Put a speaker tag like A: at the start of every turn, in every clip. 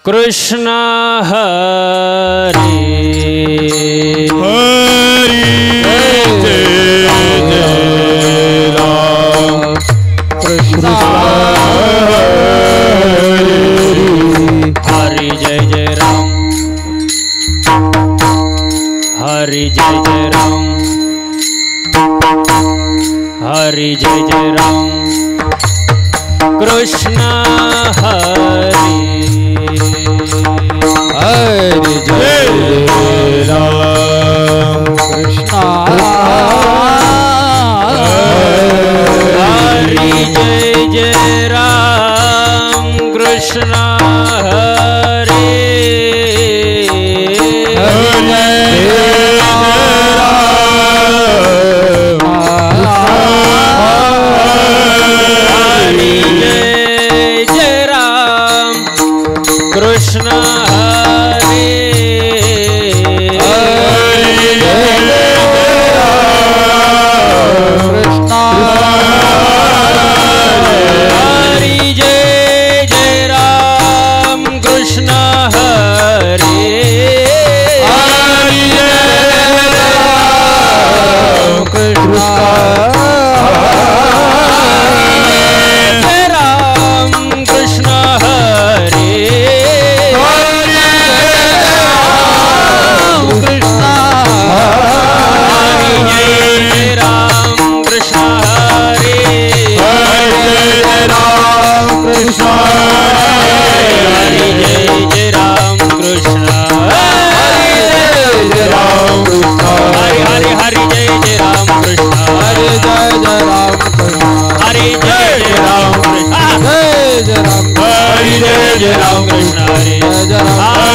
A: कृष्ण हरे
B: हरि जय जय राम कृष्ण
A: हरि जय जय राम हरि जय जय राम हरि जय जय राम कृष्ण हरि
B: हरि जय राम कृष्ण
A: हरि जय जय राम कृष्ण हरे कृष्ण हरे हरि जय जय राम कृष्ण हरे
B: हरि जय राम कृष्ण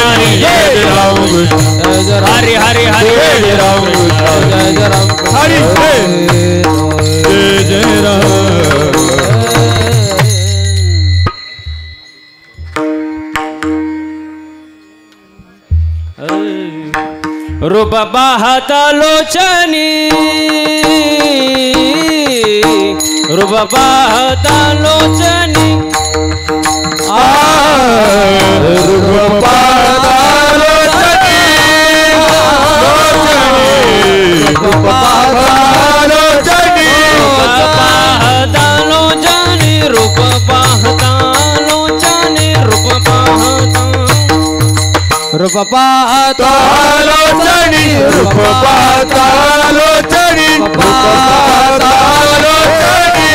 A: जय राम कृष्ण हरे हरे हरे हरे जय राम जय राम
B: हरि जय जय राम
A: रूप बाहता लोचनी रूप बाहता लोचनी
B: रूप बाहता लोचनी रूप बाहता लोचनी
A: रूप बाहता लोचनी रूप बाहता
B: रूप पाहता लोचनी रूप पाहता लोचनी रूप पाहता लोचनी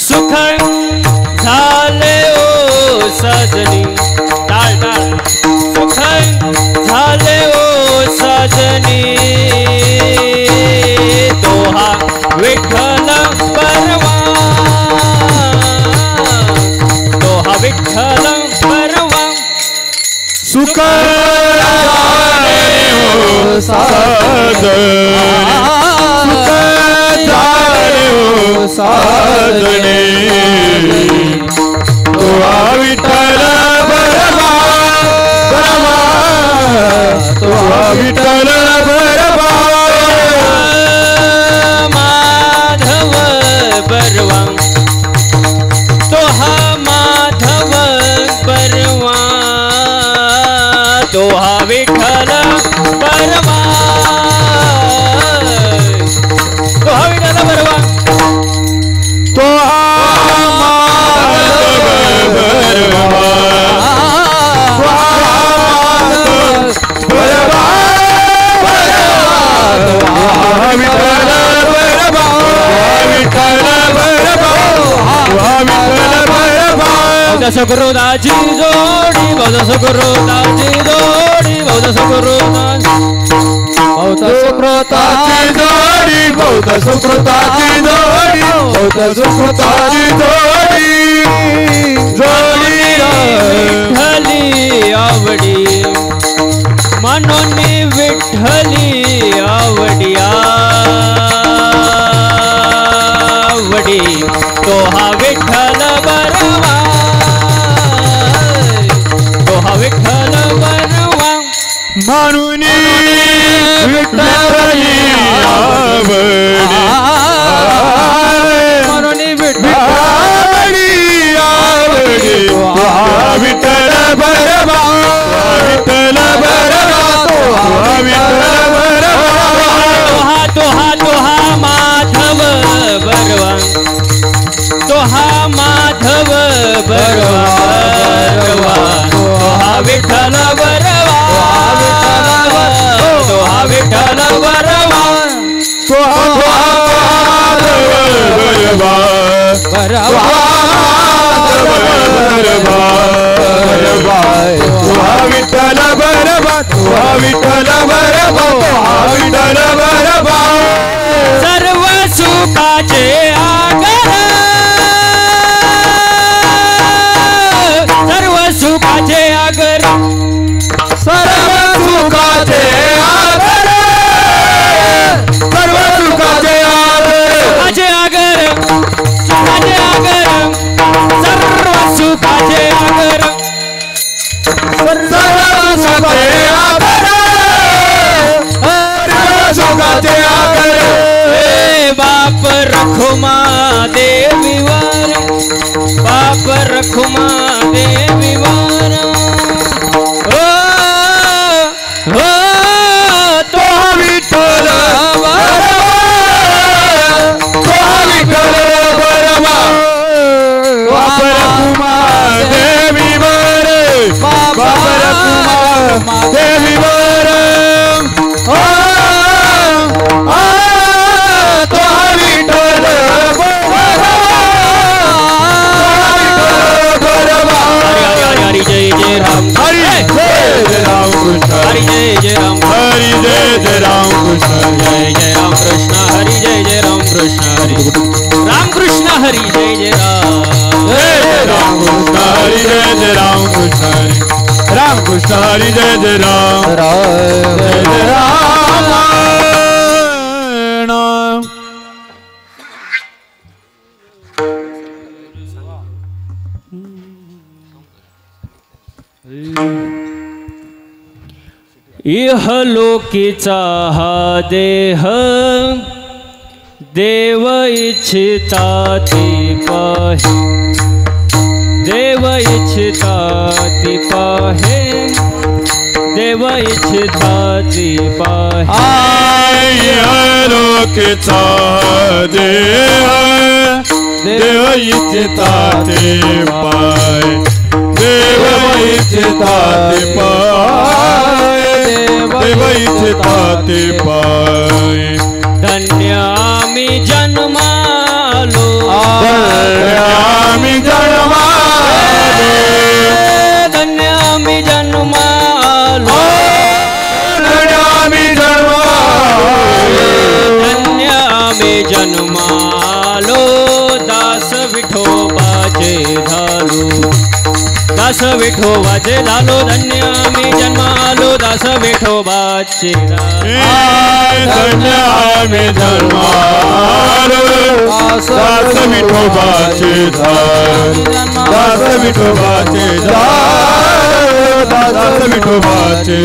A: सुख झाले ओ सजनी डाल डाल सुख झाले ओ सजनी तोहा विठ्ठल परवा तोहा विठ्ठल परवा
B: सुख झाले हो साजनी सुख झाले हो साजनी तो विठ्ठल परवा परवा तो विठ्ठल परवा
A: माधव बरवा तोहा माधव बरवा तोहा विठ्ठल परवा तोहा विठ्ठल परवा
B: तो
A: सुखदाची जोडी बहुत सुखदाची जोडी बहुत
B: सुकृताची जोडी बहुत सुकृताची जोडी बहुत सुकृताची जोडी जोडी
A: विठ्ठली आवडी म्हणून विठ्ठली आवडिया आवडी तो हा विठ्ठल बरवा तो हा विठ्ठल बरवा
B: म्हणून विठ्ठली आवडी
A: मनोनी विठ्ठल
B: आवडी विठ्ठल बरबा विठ्ठल बरबा विठ्ठल बरबा
A: तोहा माधव बरवा तोहा माधव बरवा तोहा विठ्ठल बरवा तोहा विठ्ठल बरवा
B: बरबा विठ्ठल बरबा विठ्ठल बरबा विठ्ठल बरबा
A: सर्व सुखाचे आगर सर्व सुखाचे आगर
B: सर्व सुखाचे आगर सर्व सुखाचे आगर
A: सुखाचे आगर सर्व सुखाचे आगर
B: सर्व सुखाचे आगर सर्व सुखाचे आगर
A: बाप रखुमा देवीवर बाप रखुमा देवीवर हो तो
B: विठ्ठल विठ्ठल बरबा बाप रखुमा देवीवर बाप रखुमा देवीवर
A: हरि जय जय राम
B: हरि जय राम कृष्ण
A: हरि जय जय राम
B: हरि जय राम कृष्ण
A: जय जय राम कृष्ण हरि जय जय राम कृष्ण हरि राम कृष्ण हरि जय जय
B: राम कृष्ण हरि जय राम कृष्ण राम कृष्ण हरि जय राम जय राम
A: इहलोकीचा हा देह देव इच्छिता ती पाहे देव इच्छिता ती पाहे देव इच्छिता ती पाहे
B: लोकेचा देह देव इच्छिता ते पाय देव इच्छिता ते पाय देव इच्छिता ते पाय
A: धन्य आम्ही जन्मालो
B: आम्ही जन्मालो
A: धन्य आम्ही जन्मालो
B: आम्ही जन्मालो
A: धन्य आम्ही जन्मालो दास विठोबाचे झालो दास विठोबाचे झालो धन्य आम्ही जन्मालो दास विठोबाचे
B: धन्य आम्ही जन्मालो दास विठोबाचे दास विठोबाचे दास विठोबाचे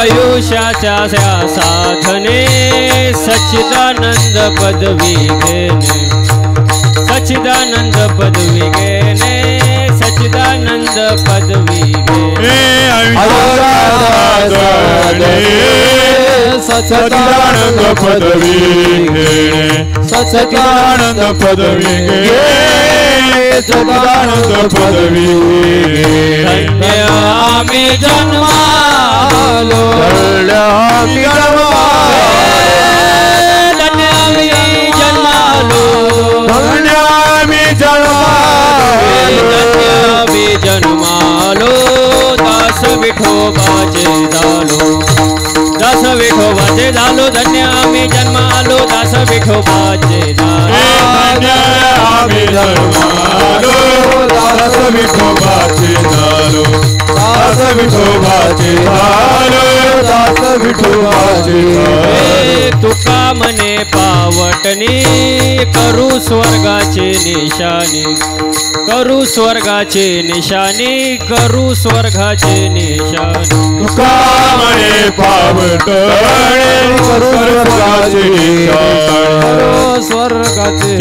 A: आयुष्याच्या साधने सच्चिदानंद पदवी घेणे सच्चिदानंद पदवी घेणे सच्चिदानंद पदवी घेणे
B: सच्चिदानंद पदवी घेणे सच्चिदानंद पदवी घेणे सच्चिदानंद पदवी
A: धन्य आम्ही जन्मालो
B: धन्य आम्ही
A: जन्मालो
B: धन्य आम्ही
A: धन्य आम्ही जन्मालो दास विठोबाचे झालो दास विठोबाचे झालो धन्य आम्ही जन्मालो दास विठोबाचे झालो
B: आम्ही जन्मालो दास विठोबाचे झालो दास विठोबाचे धारो दास विठोबाचे
A: तुका मने पावटणी करू स्वर्गाचे निशाणी करू स्वर्गाचे निशाणी करू स्वर्गाचे निशाणी
B: तुका मने पावटणी करू स्वर्गाचे
C: स्वर्गाचे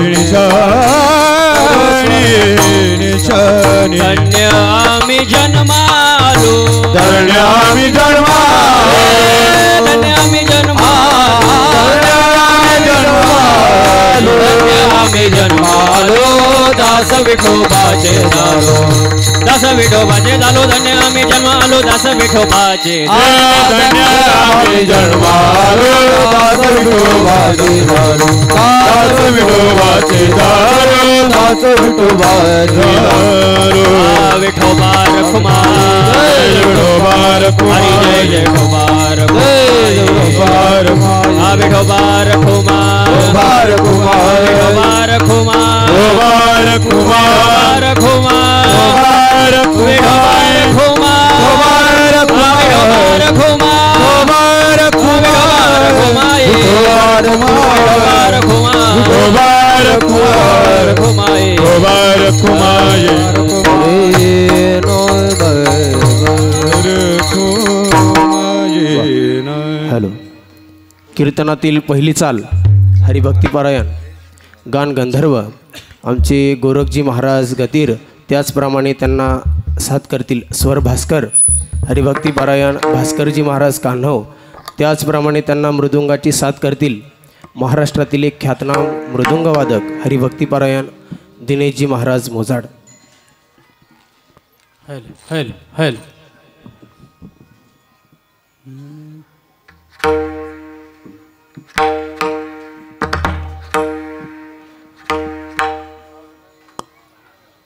B: निशाणी
A: धन्य आम्ही जन्मालो
B: धन्य आम्ही जन्मालो
A: धन्य आम्ही जन्मालो दास विठोबाचे झालो दास विठोबाचे झालो धन्य आम्ही जन्मालो दास विठोबाचे
B: धन्य आम्ही जन्मालो दास विठोबाचे झालो दास विठोबाचे झालो दास विठोबाचे झालो
A: विठोबा रखुमा
B: विठोबा रखुमा
A: हरी जय जय विठोबा रखुमा विठोबा रखुमा
B: रखुमा
A: विठोबा रखुमा
B: रखुमा
A: रखुमा विठोबा रखुमा रखुमा
C: हॅलो. कीर्तनातील पहिली चाल हरिभक्तीपारायण गान गंधर्व आमचे गोरखजी महाराज गतीर, त्याचप्रमाणे त्यांना साथ करतील स्वर भास्कर हरिभक्तीपारायण भास्करजी महाराज कान्हव, त्याचप्रमाणे त्यांना मृदुंगाची साथ करतील महाराष्ट्रातील एक ख्यातनाम मृदुंगवादक हरिभक्तीपारायण दिनेशजी महाराज मोजाड.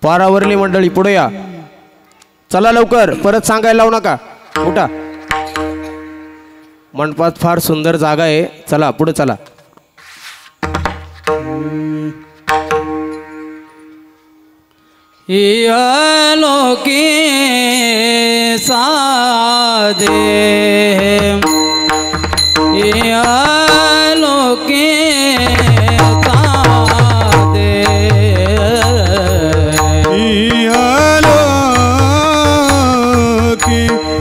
C: पारावरली मंडळी पुढे या, चला लवकर, परत सांगायला लावू नका, उठा. मंडपात फार सुंदर जागा आहे, चला पुढे चला.
D: लोके सादे लोके सादे
B: की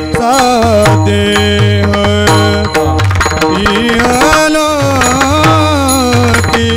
B: सादे की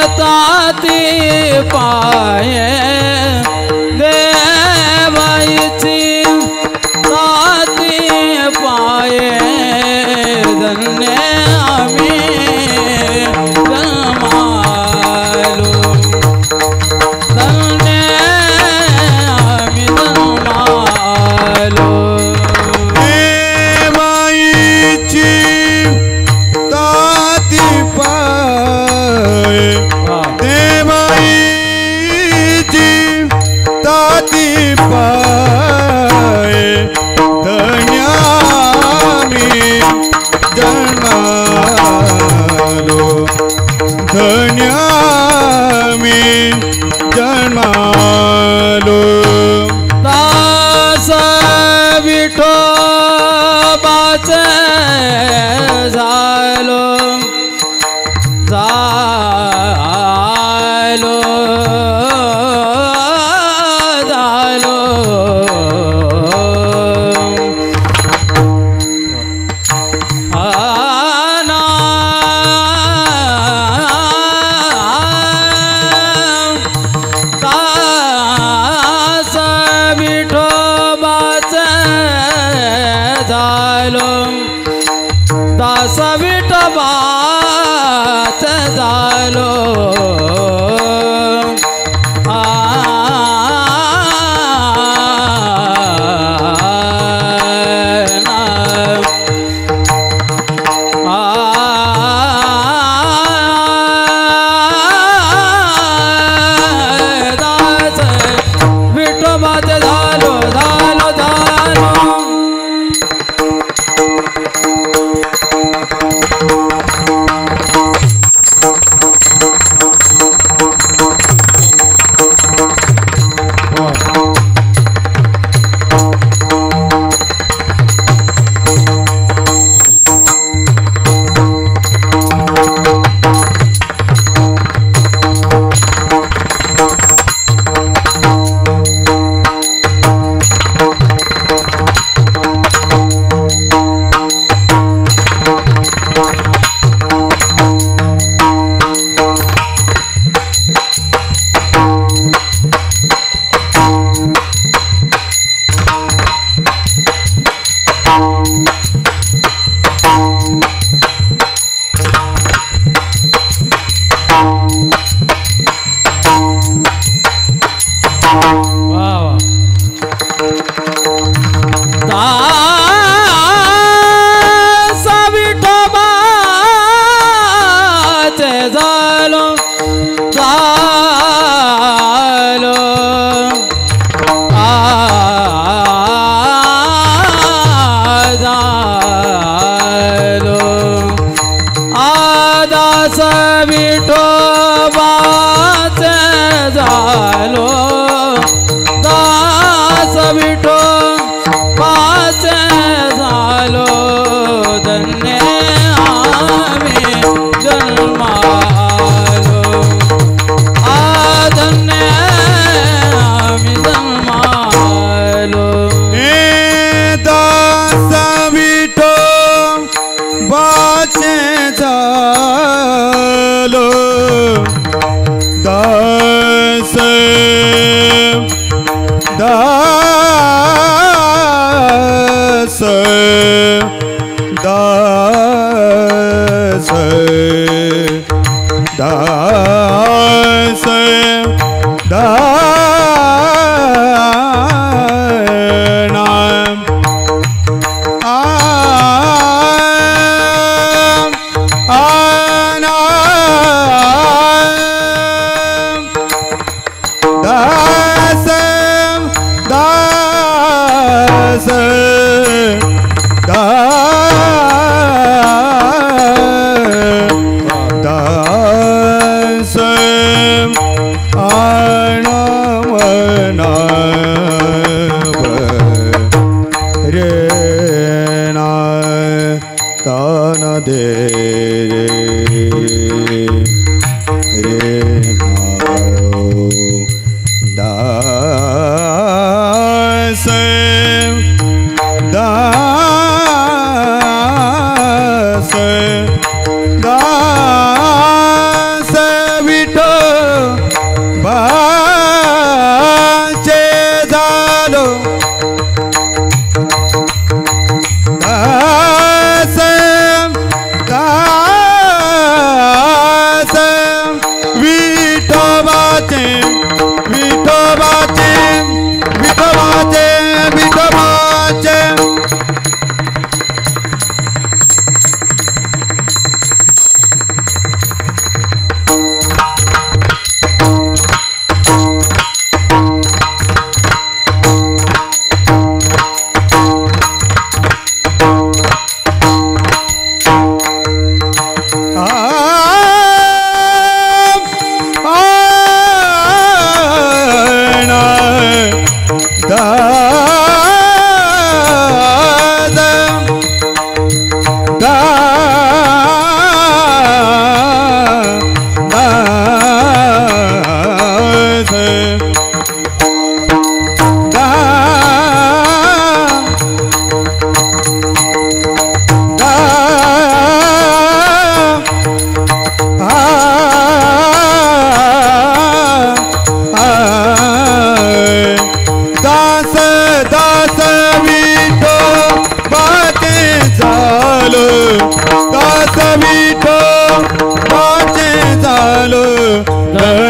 B: सादे
D: पाए देवाईची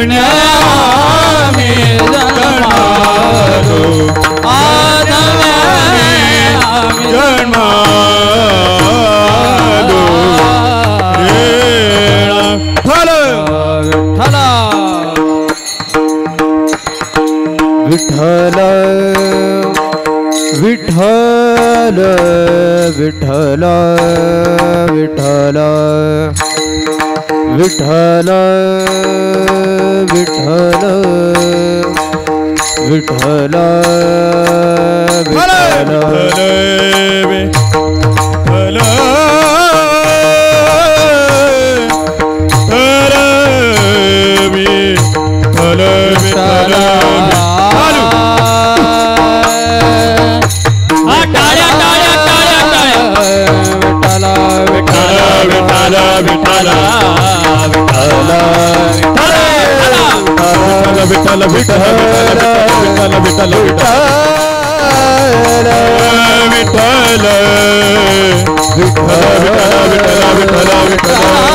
B: आम्ही जन्मालो जन्मालो रेणा
C: विठ्ठल विठ्ठल विठ्ठल विठ्ठल विठ्ठल विठ्ठल विठ्ठल
B: विठ्ठल विठ्ठल विठ्ठल विठ्ठल विठ्ठल विठ्ठल विठ्ठल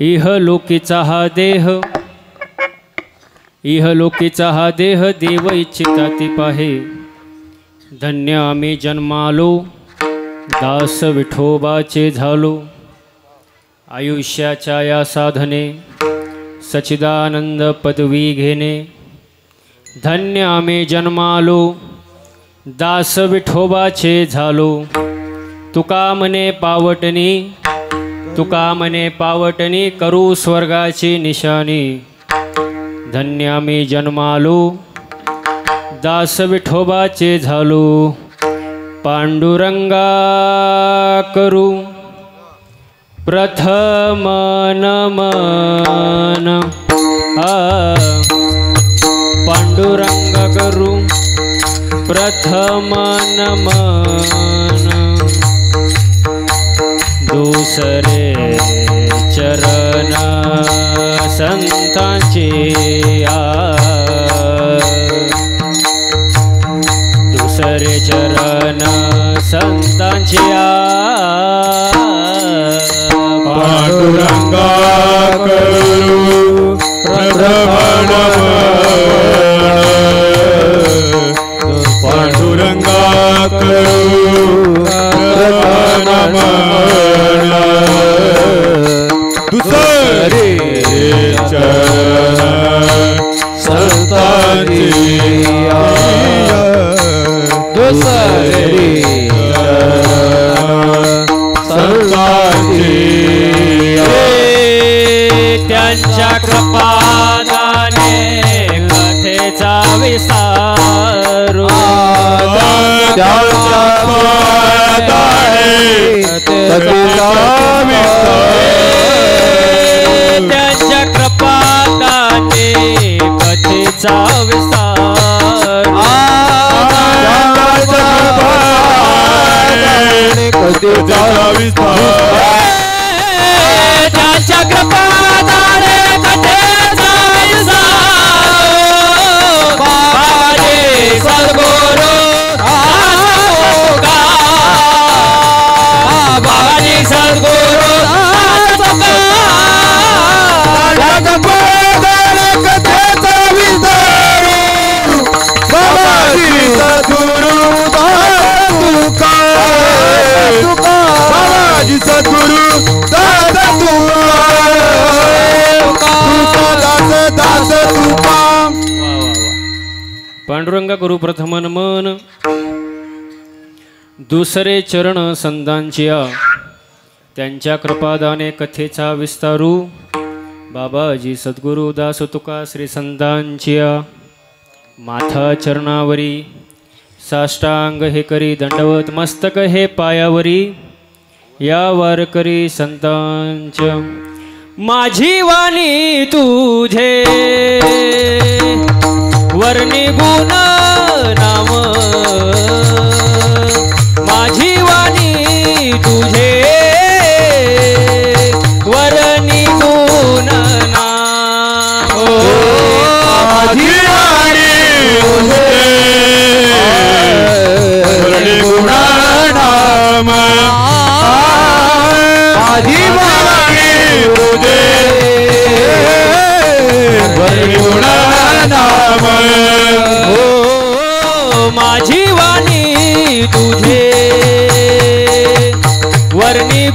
A: इहलोकीचा हा देह इहलोकीचा हा देह देव इच्छिता ती पाहे धन्य आम्ही जन्मालो दास विठोबाचे झालो आयुष्याच्या या साधने सच्चिदानंद पदवी घेणे धन्य आम्ही जन्मालो दास विठोबाचे झालो तुका मने पावटणी तुका मने पावटणी करू स्वर्गाची निशाणी धन्य आम्ही जन्मालो दास विठोबाचे झालो पांडुरंगा करू प्रथम नमन पांडुरंग करू प्रथम नमन दूसरे चरण संतांचे दूसरे चरण संतांचे
B: पांडुरंगा करू प्रथम पांडुरंगा करू प्रथम दुसरे चरण संतांची दुसरे संतांची
A: त्यांच्या कृपादाने कथेचा विस्तारू
B: त्यांच्या कृपादाने कथेचा
A: त्यांच्या कृपादाने कथेचा विस्तार
B: कथेचा विस्तार
A: त्यांच्या कृपादाने कथेचा विस्तार बाबाजी सद्गुरु बाबाजी सद्गुरु पांडुरंगा गुरु प्रथम नमन दुसरे चरण संतांच्या त्यांच्या कृपादाने कथेचा विस्तारू बाबाजी सद्गुरु दास तुका श्री संतांच्या माथा चरणावरी साष्टांग हे करी दंडवत मस्तक हे पायावरी या वारकरी संतांच्या माझी वाणी तुझे वर्णी गुण नाम माझी वाणी तुझे वर्णी गुण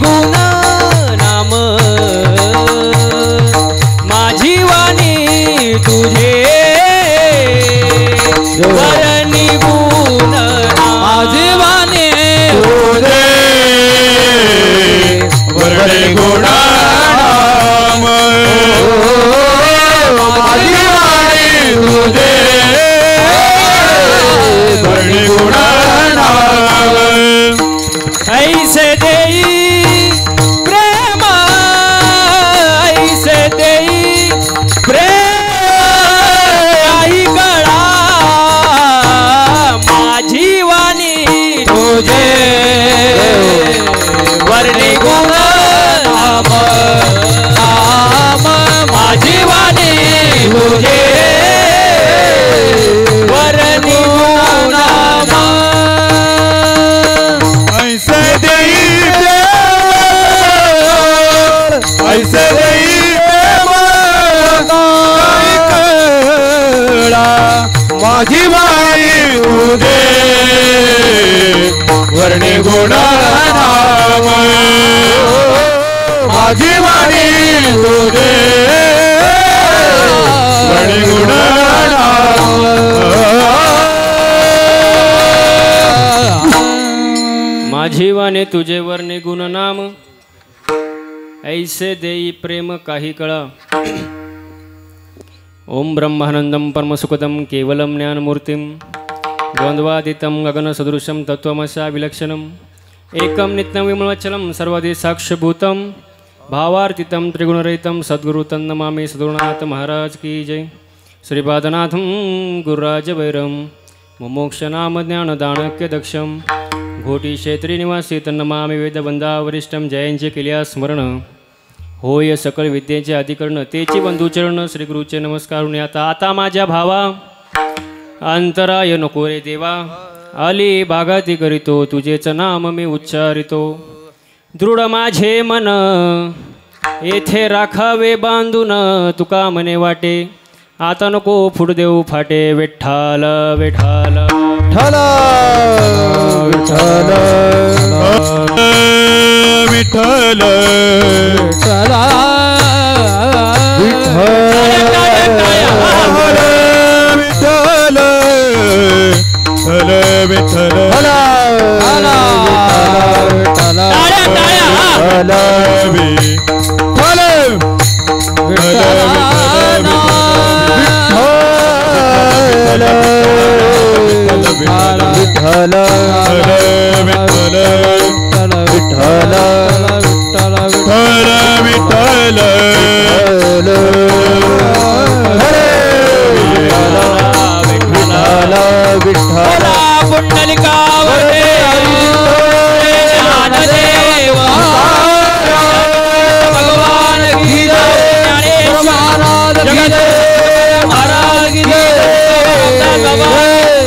A: गुण नाम माझी वाणी तुझे वर्णी गुण
D: माझी वाणी
B: तुझे वर्णी गुण नाम माझी वाणी तुझे वर्णी गुण नाम
A: ऐसे देई प्रेम ऐसे देई प्रेम आई कळा माझी वाणी तुझे वर्णी गुण नाम नाम माझी वाणी तुझे वर्णी गुण नाम
B: ऐसे देई ऐसे देई काय कळा माझी वाणी तुझे वर्णी गुण नाम माझी वाणी तुझे वर्णी गुण
A: माझी वाणी तुझे वर्णे गुण नाम ऐसे देई प्रेम काही कळा ओम ब्रह्मानंदम परमसुखदम केवलम ज्ञानमूर्तिम द्वंद्वादितं गगनसदृशं तत्त्वमसा विलक्षणम् एकं नित्यं विमलचलं सर्वदि साक्षभूतं भावार्थितं त्रिगुणरहितं सद्गुरु तन्नमामि सद्गुरुनाथ महाराज की जय श्रीपादनाथं गुरुराज वैरम मुमोक्षनाम ज्ञानदानक्य दक्षम घोटी क्षेत्री निवासी तन्नमामि वेदवंदा वरिष्ठम जयांचे केल्या स्मरण होय सकल विद्येचे अधिकरण तेची बंधुचरण श्री गुरुचे नमस्कार आता माझ्या भावा अंतराय नको रे देवा आली भागाती करीतो तुझेच नाम मी उच्चारितो दृढ माझे मन येथे राखावे बांधून तुका मने वाटे आता नको फुट देऊ फाटे विठ्ठल विठ्ठल
B: विठ्ठल विठ्ठल
D: चला
B: विठ्ठल विठ्ठल विठ्ठल विठ्ठल विठ्ठल विठ्ठल विठ्ठल
A: पुंडलिकावते ज्ञानदेवा भगवान की जय महाराज की जय महाराज की जय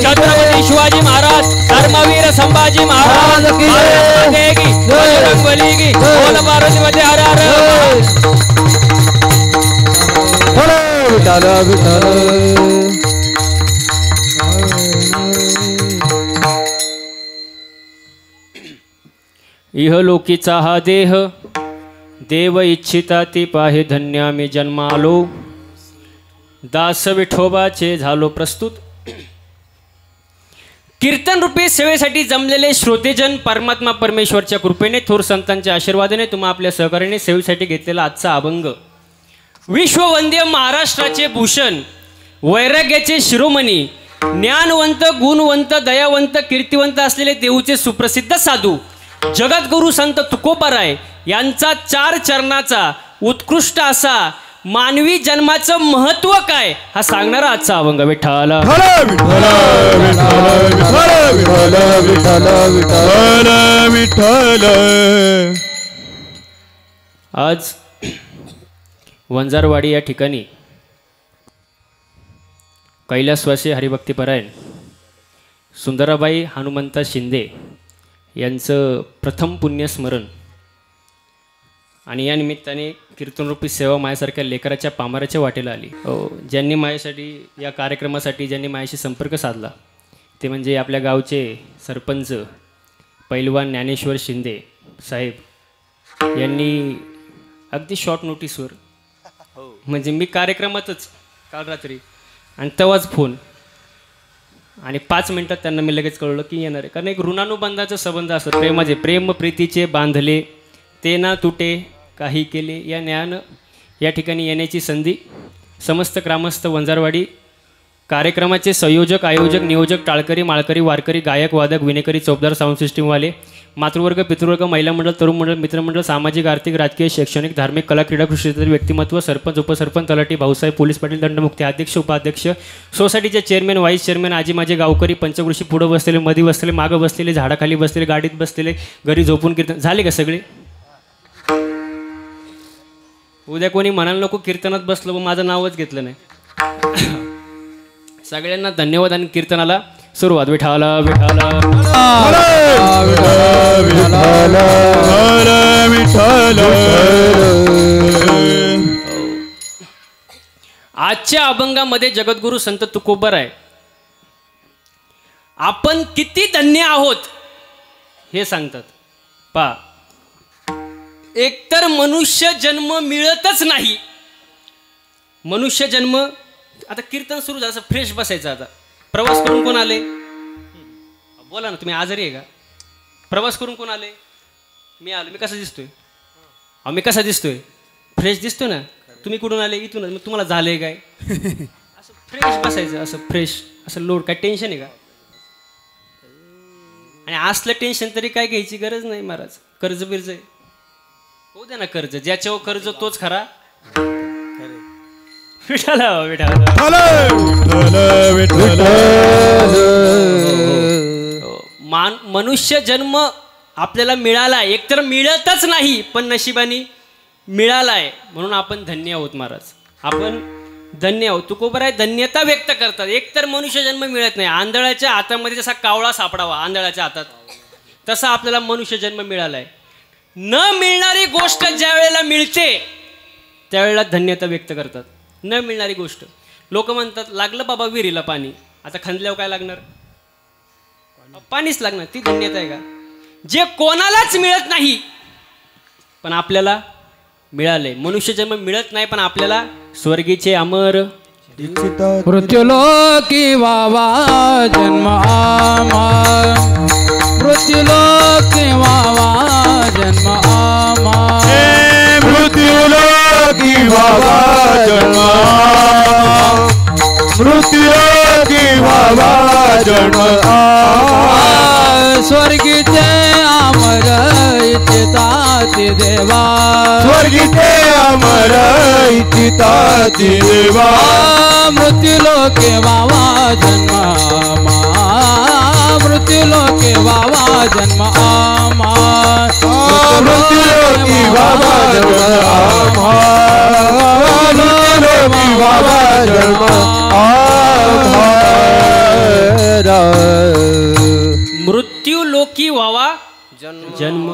A: छत्रपती शिवाजी महाराज धर्मवीर संभाजी महाराज की जय बजरंगबली की बोल भारतमध्ये हर हर
B: विठ्ठल विठ्ठल
A: इहलोकीचा हा देह देव इच्छिता ती पाहे धन्या मी जन्मालो दास विठोबाचे झालो प्रस्तुत कीर्तन रूपी सेवेसाठी जमलेले श्रोतेजन परमात्मा परमेश्वरच्या कृपेने थोर संतांच्या आशीर्वादाने तुम्हा आपल्या सहकार्याने सेवेसाठी घेतलेला आजचा अभंग विश्ववंद्य महाराष्ट्राचे भूषण वैराग्याचे शिरोमणी ज्ञानवंत गुणवंत दयावंत कीर्तिवंत असलेले देऊचे सुप्रसिद्ध साधू जगद्गुरु संत तुकोबाराय यांचा 4 चरणाचा उत्कृष्ट असा मानवी जन्माचं महत्व काय हा सांगणारा आजचा अभंग विठ्ठल
B: विठ्ठल
A: आज वंजारवाडी या ठिकाणी कैलासवासी हरिभक्तीपरायण सुंदराबाई हनुमंता शिंदे यांचं प्रथम पुण्यस्मरण आणि या निमित्ताने कीर्तनरूपी सेवा माझ्यासारख्या लेकराच्या पामाराच्या वाटेला आली. ज्यांनी माझ्यासाठी या कार्यक्रमासाठी ज्यांनी माझ्याशी संपर्क साधला ते म्हणजे आपल्या गावचे सरपंच पैलवान ज्ञानेश्वर शिंदे साहेब यांनी अगदी शॉर्ट नोटीसवर म्हणजे मी कार्यक्रमातच काल रात्री आणि तेव्हाच फोन आणि 5 मिनिटात त्यांना मी लगेच कळलं की येणार आहे. कारण एक ऋणानुबंधाचा संबंध असतो प्रेमाचे. प्रेम प्रीतीचे बांधले ते ना तुटे काही केले या ज्ञान या ठिकाणी येण्याची संधी समस्त ग्रामस्थ वंजारवाडी कार्यक्रमाचे संयोजक आयोजक नियोजक टाळकरी माळकरी वारकरी गायक वादक विनेकरी चौकदार साऊंड सिस्टीमवाले मातृवर्ग पितृवर्ग महिला मंडळ तरुण मंडळ मित्रमंडळ सामाजिक आर्थिक राजकीय शैक्षणिक धार्मिक कला क्रीडा कृषी क्षेत्रातील व्यक्तिमत्व सरपंच उपसरपंच तलाठी भाऊसाहेब पोलीस पाटील दंडमुक्ती अध्यक्ष उपाध्यक्ष सोसायटीचे चेअरमॅन व्हाईस चेअरमॅन आजी माझे गावकरी पंचकृषी पुढं बसलेले मध्ये बसलेले मागं बसलेले झाडाखाली बसलेले गाडीत बसलेले घरी झोपून कीर्तन झाले का सगळे. उद्या कोणी म्हणाल नको कीर्तनात बसलो पण माझं नावच घेतलं नाही. सगळ्यांना धन्यवाद आणि कीर्तनाला सुरुवात. विठाला विठाला आजच्या अभंगामध्ये जगद्गुरु संत तुकोबर आहे. आपण किती धन्य आहोत हे सांगतात. पा एकतर मनुष्य जन्म मिळतच नाही. मनुष्य जन्म आता कीर्तन सुरू झालं फ्रेश बसायचं. आता प्रवास करून कोण आले बोला ना. तुम्ही आजारी आहे का? प्रवास करून कोण आले? मी आलो. मी कसा दिसतोय? मी कसा दिसतोय? फ्रेश दिसतोय ना. तुम्ही कुठून आले? इथूनच. मग तुम्हाला झालंय काय? असं फ्रेश बसायचं. असं फ्रेश असं लोड काय टेन्शन आहे का? आणि असलं टेन्शन तरी काय घ्यायची गरज नाही महाराज. कर्ज बिर्ज आहे होऊ द्या ना. कर्ज ज्याच्यावर कर्ज तोच खरा. मनुष्य जन्म आपल्याला मिळाला एकतर मिळतच नाही पण नशिबाने मिळालाय म्हणून आपण धन्य आहोत महाराज. आपण धन्य आहोत. तुकोबर आहे धन्यता व्यक्त करतात. एकतर मनुष्य जन्म मिळत नाही. आंधळाच्या हातामध्ये जसा कावळा सापडावा आंधळाच्या हातात तसा आपल्याला मनुष्य जन्म मिळालाय. न मिळणारी गोष्ट ज्या वेळेला मिळते त्यावेळेला धन्यता व्यक्त करतात. न मिळणारी गोष्ट लोक म्हणतात लागलं बाबा विहिरीला पाणी. आता खंदल्यावर काय लागणार? पाणीच लागणार. ती धन्यता आहे का? जे कोणालाच मिळत नाही पण आपल्याला मिळाले. मनुष्य जन्म मिळत नाही पण आपल्याला स्वर्गीचे अमर
D: मृत्युलोकी वावा जन्म आमा. मृत्युलोकी वावा जन्म आमा.
B: मृत्युलोकी वावा जन्म मृत्युलोकी वावा जन्म
D: स्वर्गीचे अमर इच्छिताति देवा.
B: स्वर्गीचे अमर इच्छिताति देवा.
D: मृत्युलोके वावा जन्म आमा. मृत्युलोके वावा जन्म आमा.
B: मृत्युलोकी वावा जन्म आमा. मृत्युलोकी वावा जन्म आमा.
A: मृत्युलोकी व्हावा जन्म.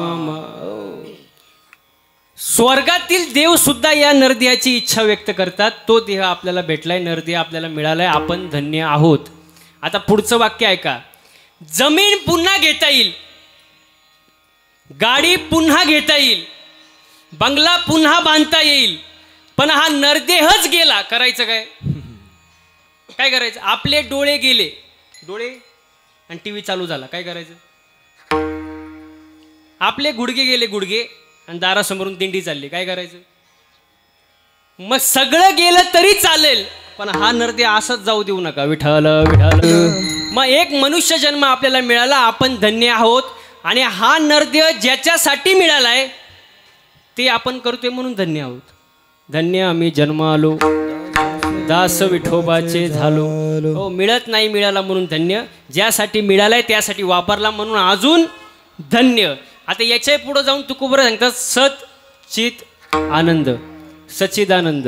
A: स्वर्गातील देव सुद्धा या नरदेहाची इच्छा व्यक्त करतात. तो देह आपल्याला भेटलाय. नरदेह आपल्याला मिळालाय. आपण धन्य आहोत. आता पुढचं वाक्य ऐका. जमीन पुन्हा घेता येईल. गाडी पुन्हा घेता येईल. बंगला पुन्हा बांधता येईल. पण हा नरदेहच गेला. करायचं काय? काय करायचं? आपले डोळे गेले. डोळे आणि टीव्ही चालू झाला. काय करायचं? आपले गुडघे गेले. गुडघे आणि दारासमोरून दिंडी चालली. काय करायचं? मग सगळं गेलं तरी चालेल पण हा नरदेह असंच जाऊ देऊ नका. विठ्ठल विठ्ठल. मग एक मनुष्य जन्म आपल्याला मिळाला. आपण धन्य आहोत. आणि हा नरदेह ज्याच्यासाठी मिळालाय ते आपण करतोय म्हणून धन्य आहोत. धन्य आम्ही जन्म आलो दास विठोबाचे झालो. हो मिळत नाही मिळाला म्हणून धन्य. ज्यासाठी मिळालाय त्यासाठी वापरला म्हणून अजून धन्य. आता याच्या पुढे जाऊन तुकोबर सांगतात सत चित आनंद. सच्चिदानंद.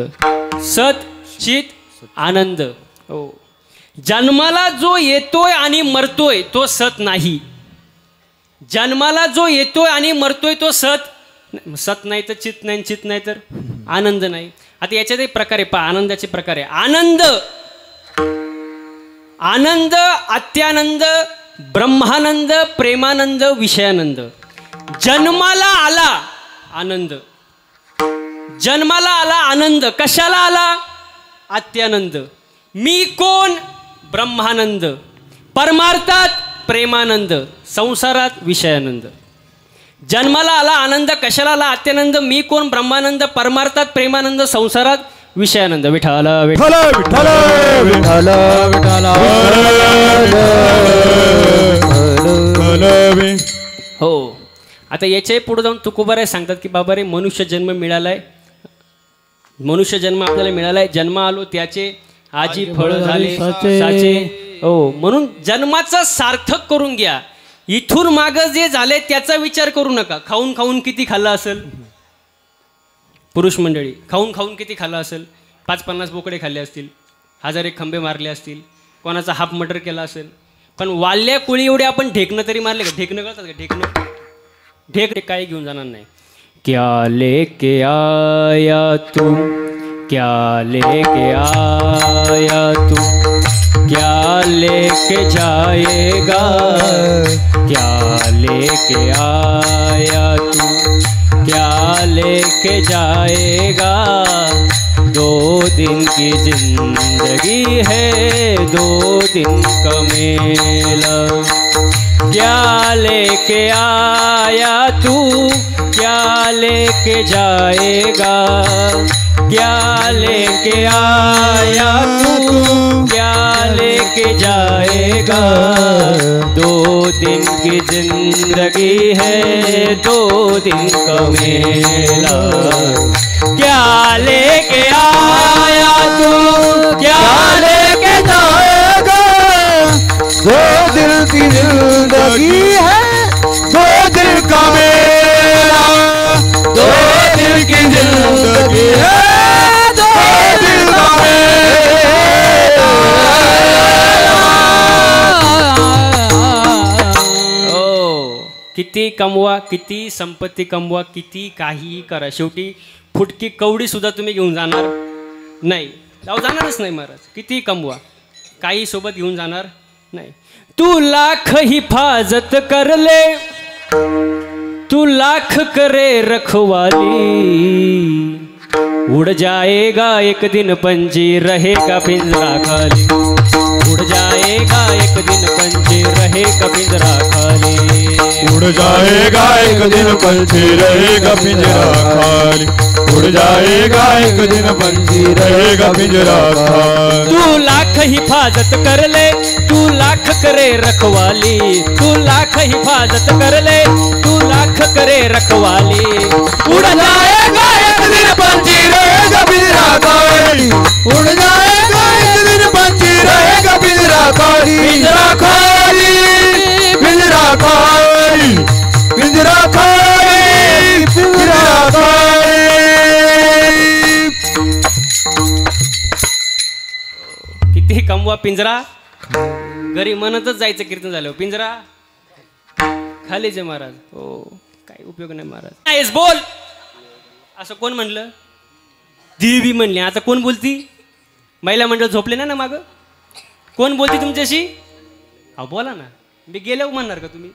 A: सत चित आनंद. हो जन्माला जो येतोय आणि मरतोय तो सत नाही. जन्माला जो येतोय आणि मरतोय तो सत. सत नाही तर चित नाही. चित नाही तर आनंद नाही. आता याच्यात एक प्रकार आहे. पहा आनंदाचे प्रकार आहे. आनंद आनंद अत्यानंद ब्रह्मानंद प्रेमानंद विषयानंद. जन्माला आला आनंद. जन्माला आला आनंद. कशाला आला? अत्यानंद. मी कोण? ब्रह्मानंद. परमार्थात प्रेमानंद. संसारात विषयानंद. जन्माला आला आनंद. कशाला आला? अत्यानंद. मी कोण? ब्रह्मानंद. परमार्थात प्रेमानंद. संसारात विषयानंद. विठ्ठल
B: विठ्ठल विठ्ठल विठ्ठल विठ्ठल.
A: हो. आता याच्याही पुढे जाऊन तुकोबाराय सांगतात की बाबा रे, मनुष्य जन्म मिळालाय. मनुष्य जन्म आपल्याला मिळालाय. जन्म आलो त्याचे आजी फळ झाले साचे. हो, म्हणून जन्माचं सार्थक करून घ्या. इथून मागं जे झाले त्याचा विचार करू नका. खाऊन खाऊन किती खाल्लं असेल पुरुष मंडळी? खाऊन खाऊन किती खाल्लं असेल? 50-50 बोकडे खाल्ले असतील, 1000 खंबे मारले असतील, कोणाचा हाफ मर्डर केला असेल. पण वाल्या कोळी एवढे आपण ढेकणं तरी मारले का? ढेकणं कळतात का? ढेकणं ढेक काही घेऊन जाणार नाही. क्या लेके आया तू, क्या लेके आया तू, क्या लेके जाएगा, क्या लेके आया तू, क्या लेके जाएगा. 2 दिन की जिंदगी है, 2 दिन का मेला. क्या लेके आया तू, क्या लेके जाएगा, क्या लेके आया तू, क्या लेके जाएगा. 2 दिन की जिंदगी है, 2 दिन का मेला. क्या लेके आया तू, क्या लेके जाएगा.
B: 2 दिन की जिंदगी है, 2 दिन का मेला. 2 दिन की जिंदगी है, 2 दिन का मेला.
A: किती कमवा, किती संपत्ती कमवा, किती काहीही करा, शेवटी फुटकी कवडी सुद्धा तुम्ही घेऊन जाणार नाही. जाणारच नाही महाराज. किती कमवा, काही सोबत घेऊन जाणार नाही. तू लाख हिफाजत कर ले, तू लाख करे रखवाली. उड़ जाएगा एक दिन पंछी, रहेगा पिंजरा खाली. उड़ जाएगा एक दिन पंछी, रहेगा पिंजरा खाली.
B: उड़ जाएगा एक दिन पंछी, रहेगा पिंजरा खाली. उड़ जाएगा एक दिन पंछी, रहेगा पिंजरा खाली.
A: तू लाख हिफाजत कर ले, तू लाख करे रखवाली. तू लाख हिफाजत कर ले, तू लाख करे रखवाली.
B: उड़ जाएगा एक दिन पंछी, रहेगा पिंजरा खाली. उड़ जाएगा एक दिन पंछी, रहेगा पिंजरा खाली. पिंजरा खाली, पिंजरा खाली, पिंजरा खाली, पिंजरा खाली.
A: किती कमवा पिंजरा. घरी म्हणतच जायचं कीर्तन झालं. पिंजरा खालीच आहे महाराज. हो, काही उपयोग नाही महाराज. नाहीस बोल असं कोण म्हणलं? देवी म्हणली. आता कोण बोलती? महिला मंडळ झोपले ना माग. कोण बोलती तुमच्याशी? अहो बोला ना. मी गेल्यावर म्हणणार का तुम्ही?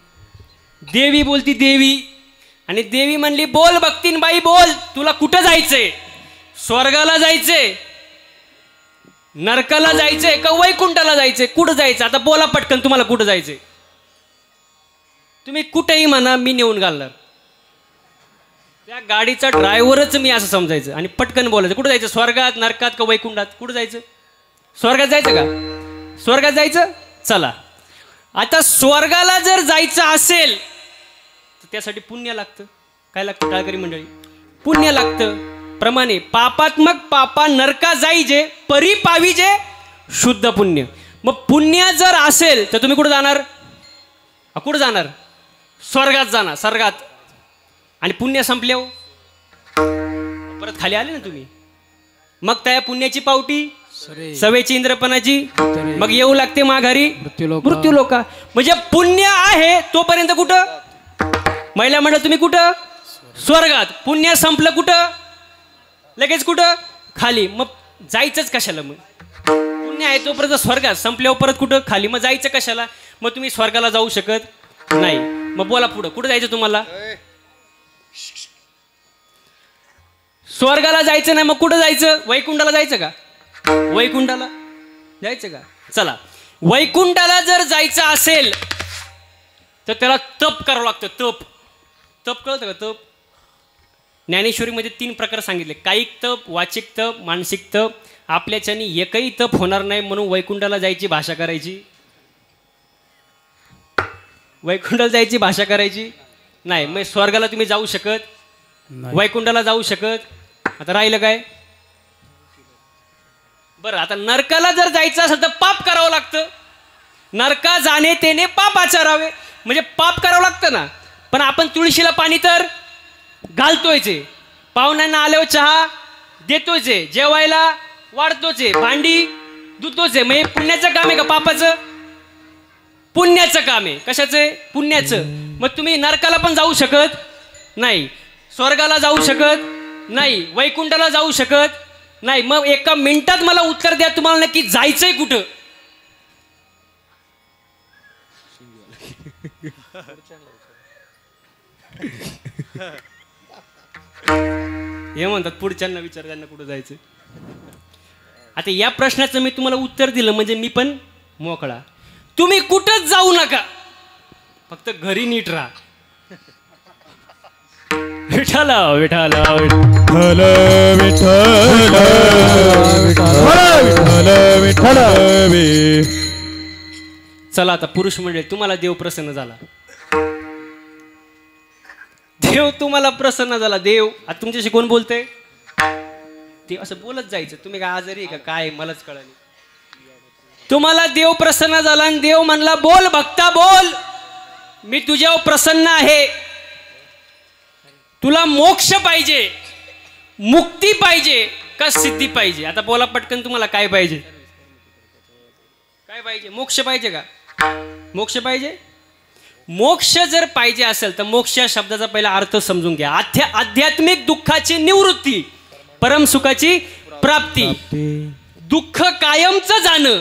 A: देवी बोलती, देवी. आणि देवी म्हणली बोल भक्तीन बाई बोल, तुला कुठं जायचंय? स्वर्गाला जायचंय, नरकाला जायचंय का वैकुंठाला जायचंय? कुठं जायचं? आता बोला पटकन, तुम्हाला कुठं जायचंय? तुम्ही कुठेही म्हणा, मी नेऊन घालणार. त्या गाडीचा ड्रायव्हरच मी असं समजायचं आणि पटकन बोलायचं. कुठं जायचं? स्वर्गात, नरकात का वैकुंठात? कुठं जायचं? स्वर्गात जायचं का? स्वर्गात जायचं. चला, आता स्वर्गाला जर जायचं असेल तर त्यासाठी पुण्य लागतं. काय लागतं टाळकरी मंडळी? पुण्य लागतं. प्रमाणे पापात्मक पापा नरका जाईजे, परी पाविजे शुद्ध पुण्य. मग पुण्य जर असेल तर तुम्ही कुठं जाणार? कुठं जाणार? स्वर्गात जाणार, स्वर्गात. आणि पुण्य संपल्यावर परत खाली आले ना तुम्ही. मग त्या पुण्याची पावटी सवेची इंद्रपणाची, मग येऊ लागते माघारी मृत्यू लोका. म्हणजे पुण्य आहे तोपर्यंत कुठं? महिला मंडळ तुम्ही कुठं? स्वर्गात. पुण्य संपलं कुठं? लगेच कुठं? खाली. मग जायचंच कशाला? मग पुण्य आहे तोपर्यंत स्वर्गात, संपल्यावर परत कुठं? खाली. मग जायचं कशाला? मग तुम्ही स्वर्गाला जाऊ शकत नाही. मग बोला पुढं कुठं जायचं तुम्हाला? स्वर्गाला जायचं नाही मग कुठं जायचं? वैकुंठाला जायचं का? वैकुंठाला जायचं का? चला, वैकुंठाला जर जायचं असेल तर त्याला तप करावं लागतं. तप. तप कळतं का? तप ज्ञानेश्वरीमध्ये 3 प्रकार सांगितले. कायिक तप, वाचिक तप, मानसिक तप. आपल्याच्यानी एकही तप होणार नाही म्हणून वैकुंठाला जायची भाषा करायची. वैकुंठाला जायची भाषा करायची नाही. मग स्वर्गाला तुम्ही जाऊ शकत, वैकुंठाला जाऊ शकत. आता राहिलं काय? बरं, आता नरकाला जर जायचं असेल तर पाप करावं लागतं. नरका जाणे तेने पाप आचरावे, म्हणजे पाप करावं लागतं ना. पण आपण तुळशीला पाणी तर घालतोयच, पाहुण्यांना आल्यावर चहा देतोच, जेवायला वाढतोच, भांडी धुतोच. मग हे पुण्याचं काम आहे का पापाचं? पुण्याचं काम आहे. कशाचं? पुण्याचं. मग तुम्ही नरकाला पण जाऊ शकत नाही, स्वर्गाला जाऊ शकत नाही, वैकुंठाला जाऊ शकत नाही. मग एका मिनिटात मला उत्तर द्या, तुम्हाला नक्की जायचंय कुठं? हे म्हणतात पुढच्यांना विचार, त्यांना कुठं जायचं. आता या प्रश्नाचं मी तुम्हाला उत्तर दिलं म्हणजे मी पण मोकळा. तुम्ही कुठंच जाऊ नका, फक्त घरी नीट राहा. विठाला विठाला
B: विठ्ठल विठ्ठल विठ्ठल विठ्ठल.
A: चला आता पुरुष मंडळी, तुम्हाला देव प्रसन्न झाला. देव तुम्हाला प्रसन्न झाला. देव आता तुमच्याशी कोण बोलतंय? ते असं बोलत जायचं. तुम्ही काय आजारी आहे का काय? मलाच कळलं. तुम्हाला देव प्रसन्न झाला आणि देव म्हणला, बोल भक्ता बोल, मी तुझ्यावर प्रसन्न आहे. तुला मोक्ष पाहिजे, मुक्ती पाहिजे का सिद्धी पाहिजे? आता बोला पटकन, तुम्हाला काय पाहिजे? काय पाहिजे? मोक्ष पाहिजे का? मोक्ष पाहिजे. मोक्ष जर पाहिजे असेल तर मोक्ष या शब्दाचा पहिला अर्थ समजून घ्या. आध्यात्मिक दुःखाची निवृत्ती, परम सुखाची प्राप्ती. दुःख कायमचं जाणं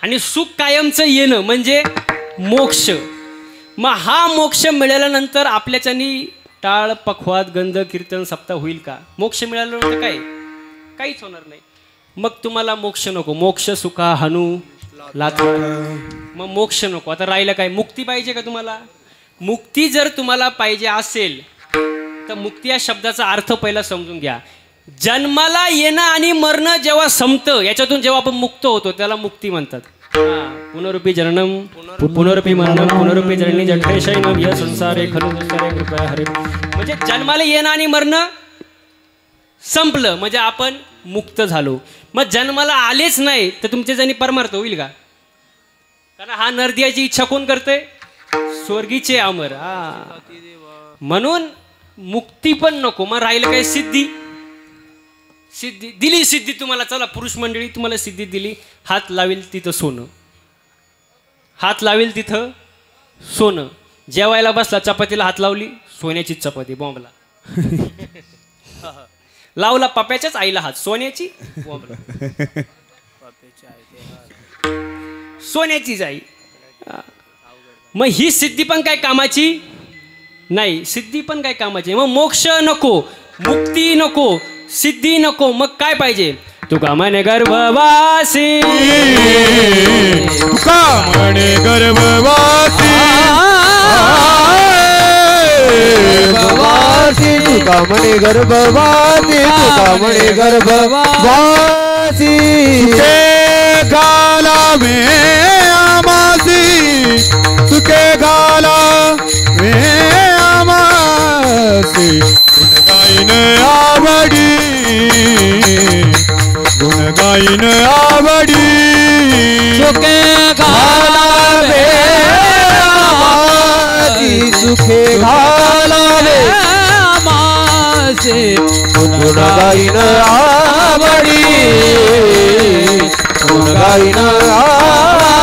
A: आणि सुख कायमचं येणं म्हणजे मोक्ष. मग हा मोक्ष मिळाल्यानंतर आपल्याच्यानी टाळ पखवाद गंध कीर्तन सप्ताह होईल का? मोक्ष मिळाल्यानंतर काय? काहीच होणार नाही. मग तुम्हाला मोक्ष नको, मोक्ष सुखा हनु लाथ. मग मोक्ष नको. आता राहिलं काय? मुक्ती पाहिजे का तुम्हाला? मुक्ती जर तुम्हाला पाहिजे असेल तर मुक्ती या शब्दाचा अर्थ पहिला समजून घ्या. जन्माला येणं आणि मरणं जेव्हा संपतं, याच्यातून जेव्हा आपण मुक्त होतो त्याला मुक्ती म्हणतात. पुनरुपी जननम पुनरुपी मरणम पुनरुपी जननी जठरेशयनम या संसारे खलु दुसरे कृपया हरे. म्हणजे जन्माला येणं आणि मरणं संपलं म्हणजे आपण मुक्त झालो. मग जन्माला आलेच नाही तर तुमच्या जणी परमार्थ होईल का? कारण हा नरदियाची इच्छा कोण करते? स्वर्गीचे अमर. म्हणून मुक्ती पण नको. मग राहिलं काय? सिद्धी. सिद्धी दिली. सिद्धी तुम्हाला, चला पुरुष मंडळी तुम्हाला सिद्धी दिली. हात लावेल तिथं सोनं, हात लावेल तिथं सोनं. जेवायला बसला, चपातीला हात लावली, सोन्याची चपाती बॉम्बला. लावला पप्याच्याच आईला हात, सोन्याची बॉम्बला. सोन्याचीच आई. मग ही सिद्धी पण काय कामाची नाही. सिद्धी पण काय कामाची. मग मोक्ष नको, मुक्ती नको, सिद्धी नको. मग काय पाहिजे? तुका म्हणे गर्भवासी,
B: तुका म्हणे गर्भवासी,
C: तुका म्हणे गर्भवासी, तुका म्हणे गर्भवासी.
B: सुखे गाला मे आमासी, सुखे गाला मे आमासी. गुण गाईन आवडी, गुण गाईन आवडी.
D: सुखे घालावे
C: आमासी, सुखे घालावे
D: आमासे.
C: गुण गाईन आवडी, गुण गाईन आवडी.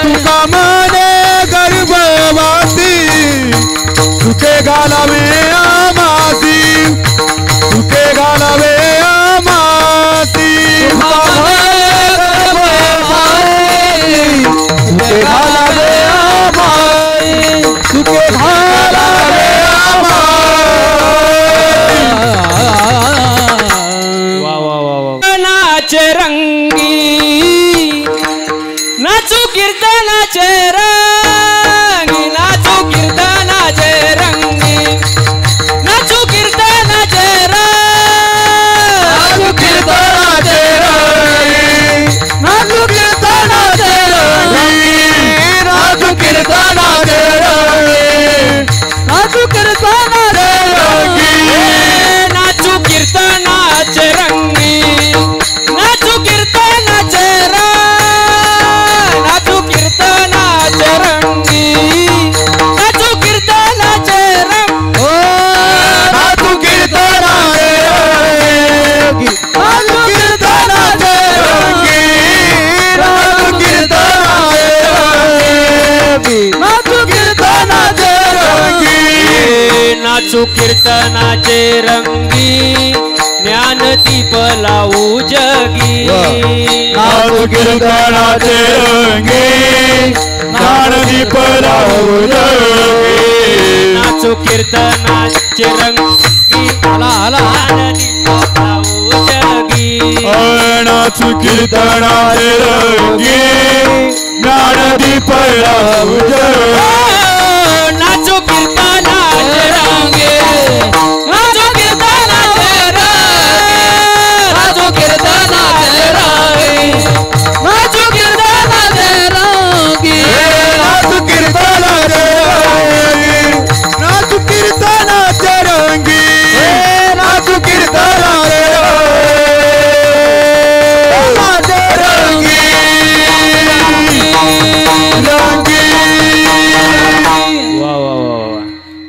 B: तुका म्हणे गर्भवासी, सुखे घालावे आमासी, सुखे घालावे आमासी.
C: सुखे घालावे आमाई, सुखे घालावे आमाई.
A: कीर्तनाचे रंगी नाचू कीर्तनाचे रंगी नाचू कीर्तनाचे रंगी नाचू कीर्तनाचे रंगी नाचू कीर्तनाचे रंगी नाचू कीर्तनाचे रंगी नाचू कीर्तनाचे रंगी नाचू कीर्तनाचे रंगी नाचू कीर्तनाचे नाचू कीर्तनाचे रंगी नाचू कीर्तनाचे रंग ओ नाचू कीर्तनाचे रंगी नाचू कीर्तनाचे रंगी नाचू कीर्तनाचे रंगी नाचू कीर्तनाचे रंगी नाचू कीर्तनाचे रंगी ज्ञानदीप लावू जगी
B: नाचू कीर्तनाचे रंगी ज्ञानदीप लावू जगी
A: नाचू कीर्तनाचे रंगी ज्ञानदीप लावू जगी
B: नाचू कीर्तनाचे रंगी ज्ञानदीप लावू जगी
A: नाचू कीर्तनाचे रंगी नाचू कीर्तनाचे नाचू कीर्तनाचे रंगी नाचू कीर्तनाचे रंगी
B: नाचू कीर्तनाचे रंगी नाचू कीर्तनाचे रंगी नाचू कीर्तनाचे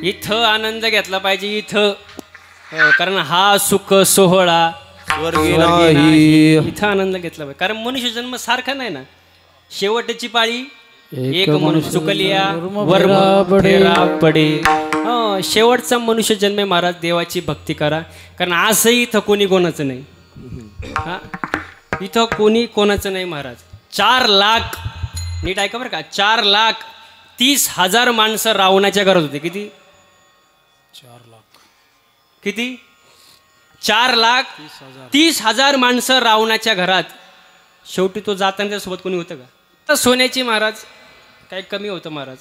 A: इथं आनंद घेतला पाहिजे इथं कारण हा सुख सोहळा स्वर्गी नाही. इथं आनंद घेतला पाहिजे कारण मनुष्य जन्म सारखा नाही ना. शेवटची पाळी एक मनुष्य चुकलिया वर्म फेरा पडे. शेवटचा मनुष्य जन्म महाराज देवाची भक्ती करा कारण असंही इथं कोणी कोणाचं नाही. हा इथं कोणी कोणाचं नाही महाराज. 4 लाख नीट ऐका बरं का 4,30,000 माणसं रावणाच्या घरात होते. किती 4 लाख किती 4,30,000 माणसं रावणाच्या घरात. शेवटी तो जाताना त्यासोबत कोणी होतं का. तर सोन्याची महाराज काही कमी होतं महाराज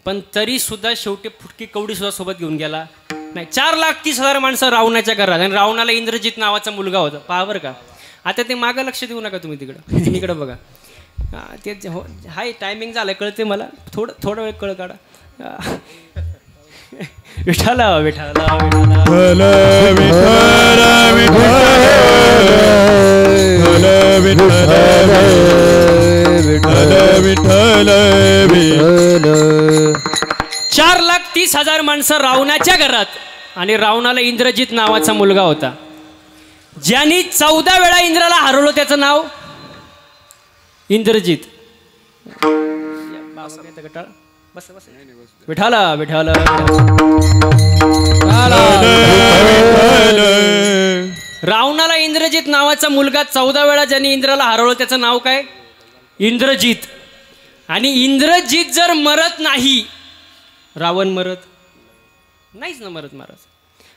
A: पण तरी सुद्धा शेवटी फुटकी कवडी सुद्धा सोबत घेऊन गेला नाही. 4,30,000 माणसं रावणाच्या घरात आणि रावणाला इंद्रजित नावाचा मुलगा होता. पहा बरं का. आता ते मागं लक्ष देऊ नका तुम्ही तिकडं इकडं बघा. ते हाय टायमिंग झालं कळते मला. थोडा वेळ कळ काढा. विठाला विठाला
B: विठ्ठल विठ्ठल विठ्ठल
A: 4,30,000 माणसं रावणाच्या घरात आणि रावणाला इंद्रजित नावाचा मुलगा होता. ज्यांनी 14 वेळा इंद्राला हरवलं त्याचं नाव इंद्रजित. बस बस विठाला विठाला रावणाला इंद्रजित नावाचा मुलगा 14 वेळा ज्यांनी इंद्राला हरवलं त्याचं नाव काय इंद्रजित. आणि इंद्रजित जर मरत नाही रावण मरत नाहीच ना मरत महाराज.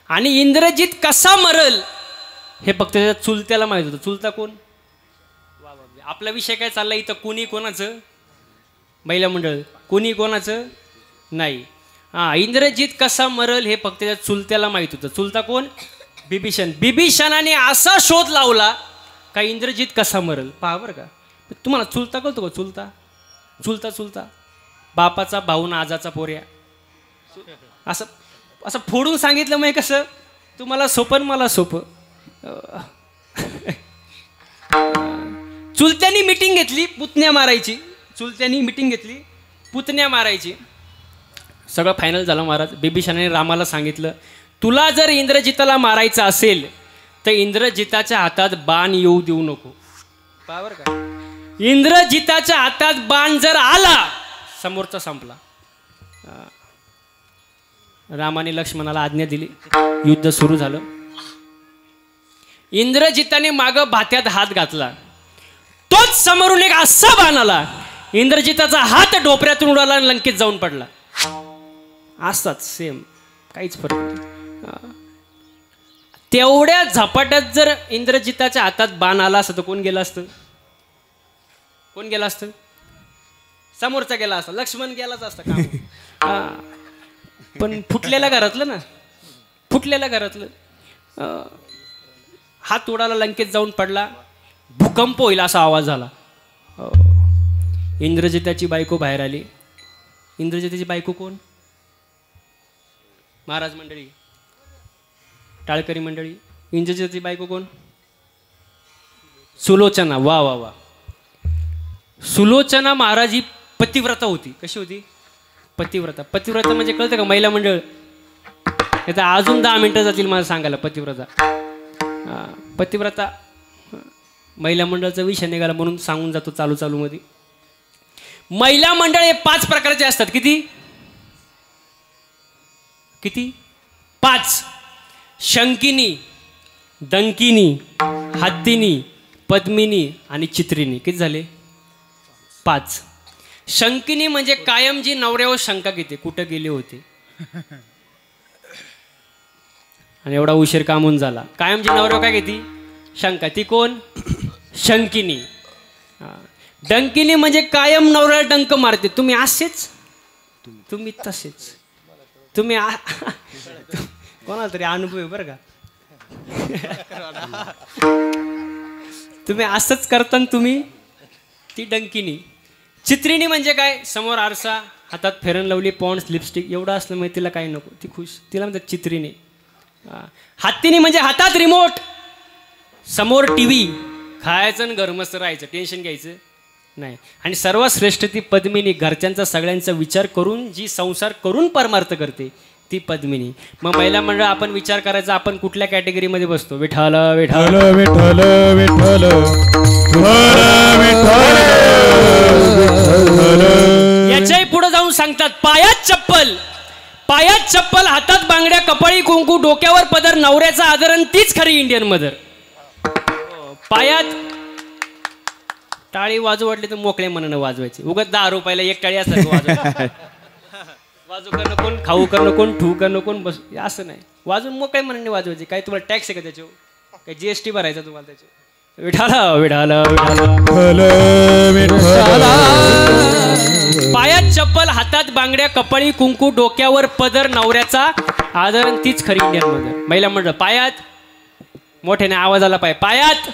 A: आणि इंद्रजित कसा मरल हे फक्त त्याच्या चुलत्याला माहित होतं. चुलता कोण आपला विषय काय चालला इथं. कोणी कोणाचं महिला मंडळ कोणी कोणाचं नाही. इंद्रजित कसा मरल हे फक्त त्या चुलत्याला माहित होतं. चुलता कोण बिभीषण. बिभीषणाने असा शोध लावला का इंद्रजित कसा मरल. पहा बरं का. तुम्हाला चुलता कळतो का. चुलता चुलता चुलता बापाचा भाऊ ना आजाचा पोऱ्या असं असं फोडून सांगितलं मग कसं तुम्हाला सोपं मला सोपं. चुलत्यांनी मिटिंग घेतली पुतण्या मारायची. चुलत्यांनी मिटिंग घेतली पुतण्या मारायची. सगळं फायनल झालं महाराज. बिभीषणाने रामाला सांगितलं तुला जर इंद्रजिताला मारायचं असेल तर इंद्रजिताच्या हातात बाण येऊ देऊ नको. पहा बरं का. इंद्रजिताच्या हातात बाण जर आला समोरचा संपला. रामाने लक्ष्मणाला आज्ञा दिली. युद्ध सुरू झालं. इंद्रजिताने मागं भात्यात हात घातला. तोच समोरून एक असा बाण आला. इंद्रजिताचा हात डोपऱ्यातून उडाला आणि लंकेत जाऊन पडला. असाच सेम काहीच फरक नाही. तेवढ्या झपाट्यात जर इंद्रजिताच्या हातात बाण आला असतं तर कोण गेलं असतं? कोण गेलं असतं? समोरचा गेला असता, लक्ष्मण गेलाच असता का? पण फुटलेल्या घरातलं ना, फुटलेल्या घरातलं हात उडाला, लंकेत जाऊन पडला, भूकंप होईल असा आवाज झाला. इंद्रजिताची बायको बाहेर आली. इंद्रजिताची बायको कोण? महाराज मंडळी, टाळकरी मंडळी, इंद्रजिताची बायको कोण? सुलोचना. वा वा वा. सुलोचना महाराज ही पतिव्रता होती. कशी होती? पतिव्रता. पतिव्रता म्हणजे कळतं का? महिला मंडळ. आता अजून 10 मिनिटं जातील मला सांगायला. पतिव्रता, पतिव्रता महिला मंडळाचा विषय निघाला म्हणून सांगून जातो चालू चालू मध्ये. महिला मंडळ हे 5 प्रकारचे असतात. किती? किती? 5. शंकिनी, डंकिनी, हत्तिनी, पद्मिनी आणि चित्रिणी. किती झाले? 5. शंकिनी म्हणजे कायम जी नवऱ्यावर शंका घेते, कुठं गेले होते आणि एवढा उशीर कामून झाला. कायम जी नवऱ्यावर काय घेते? शंका. ती कोण? शंकिनी. डंकिनी म्हणजे कायम नवऱ्याला डंक मारते. तुम्ही असेच, तुम्ही तसेच, तुम्ही कोणाला तरी अनुभव आहे बरं का. तुम्ही असंच करता तुम्ही. ती डंकिनी. चित्रिणी म्हणजे काय? समोर आरसा, हातात फेरन लावली, पॉन्ड्स, लिपस्टिक एवढं असलं म्हणजे तिला काही नको, ती खुश, तिला म्हणतात चित्रिणी. हत्तीनी म्हणजे हातात रिमोट, समोर टीव्ही, खायचं आणि घरमस्त राहायचं, टेन्शन घ्यायचं नाही. आणि सर्वात श्रेष्ठ ती पद्मिनी, घरच्यांचा सगळ्यांचा विचार करून जी संसार करून परमार्थ करते ती पद्मिनी. मग महिला मंडळ आपण विचार करायचा आपण कुठल्या कॅटेगरीमध्ये बसतो? विठाल विठाल
B: विठ्ठल विठ्ठल
A: याच्याही पुढे जाऊन सांगतात पायात चप्पल, पायात चप्पल, हातात बांगड्या, कपाळी कुंकू, डोक्यावर पदर, नवऱ्याचा आदरण, तीच खरी इंडियन मदर. पायात टाळी वाजू वाटली तर मोकळे मनानं वाजवायची. उगाच 10 रुपयाला एक टाळी असतात वाजवायची. वाजू करणं कोण, खाऊ करणं कोण, ठू करणं कोण, बस असं नाही. वाजून मोकळे मनाने वाजवायचे. काय तुम्हाला टॅक्स आहे का त्याच्यावर? काय GST भरायचा तुम्हाला त्याच्यावर? विठाला विठाला विठाला. पायात चप्पल, हातात बांगड्या, कपाळी कुंकू, डोक्यावर पदर, नवऱ्याचा आदरण, तीच खरी इंडियन मदर. महिला मंडळ पायात मोठ्याने आवाज आला पाहिजे. पायात,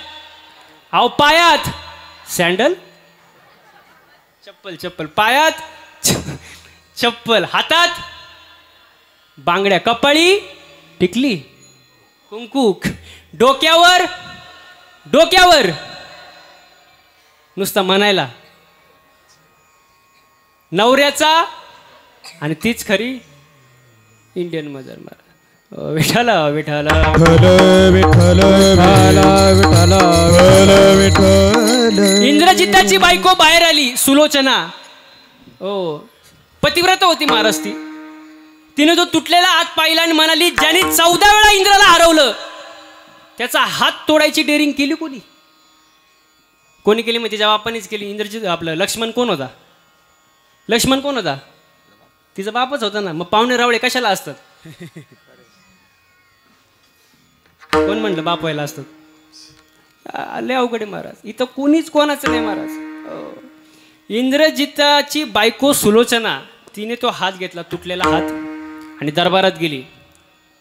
A: अहो पायात सँडल, चप्पल, चप्पल, पायात चप्पल, हातात बांगड्या, कपाळी टिकली, कुंकू, डोक्यावर, डोक्यावर नुसतं म्हणायला नवऱ्याचा, आणि तीच खरी इंडियन मदर. विठाला विठाला इंद्रजिताची बायको बाहेर आली, सुलोचना. हो, पतिव्रता होती महाराज ती. तिने तो तुटलेला हात पाहिला आणि म्हणाली, ज्याने 14 वेळा इंद्राला हरवलं त्याचा हात तोडायची डेअरिंग केली कोणी? कोणी केली? मग तिच्या बापानेच केली. इंद्रजित आपलं लक्ष्मण कोण होता? लक्ष्मण कोण होता? तिचा बापच होता ना. मग पाहुणे रावळे कशाला असतात? कोण म्हणलं बाप व्हायला असतात? लय अवघड आहे महाराज. इथं कोणीच कोणाचं नाही महाराज. इंद्रजिताची बायको सुलोचना, तिने तो हात घेतला, तुटलेला हात, आणि दरबारात गेली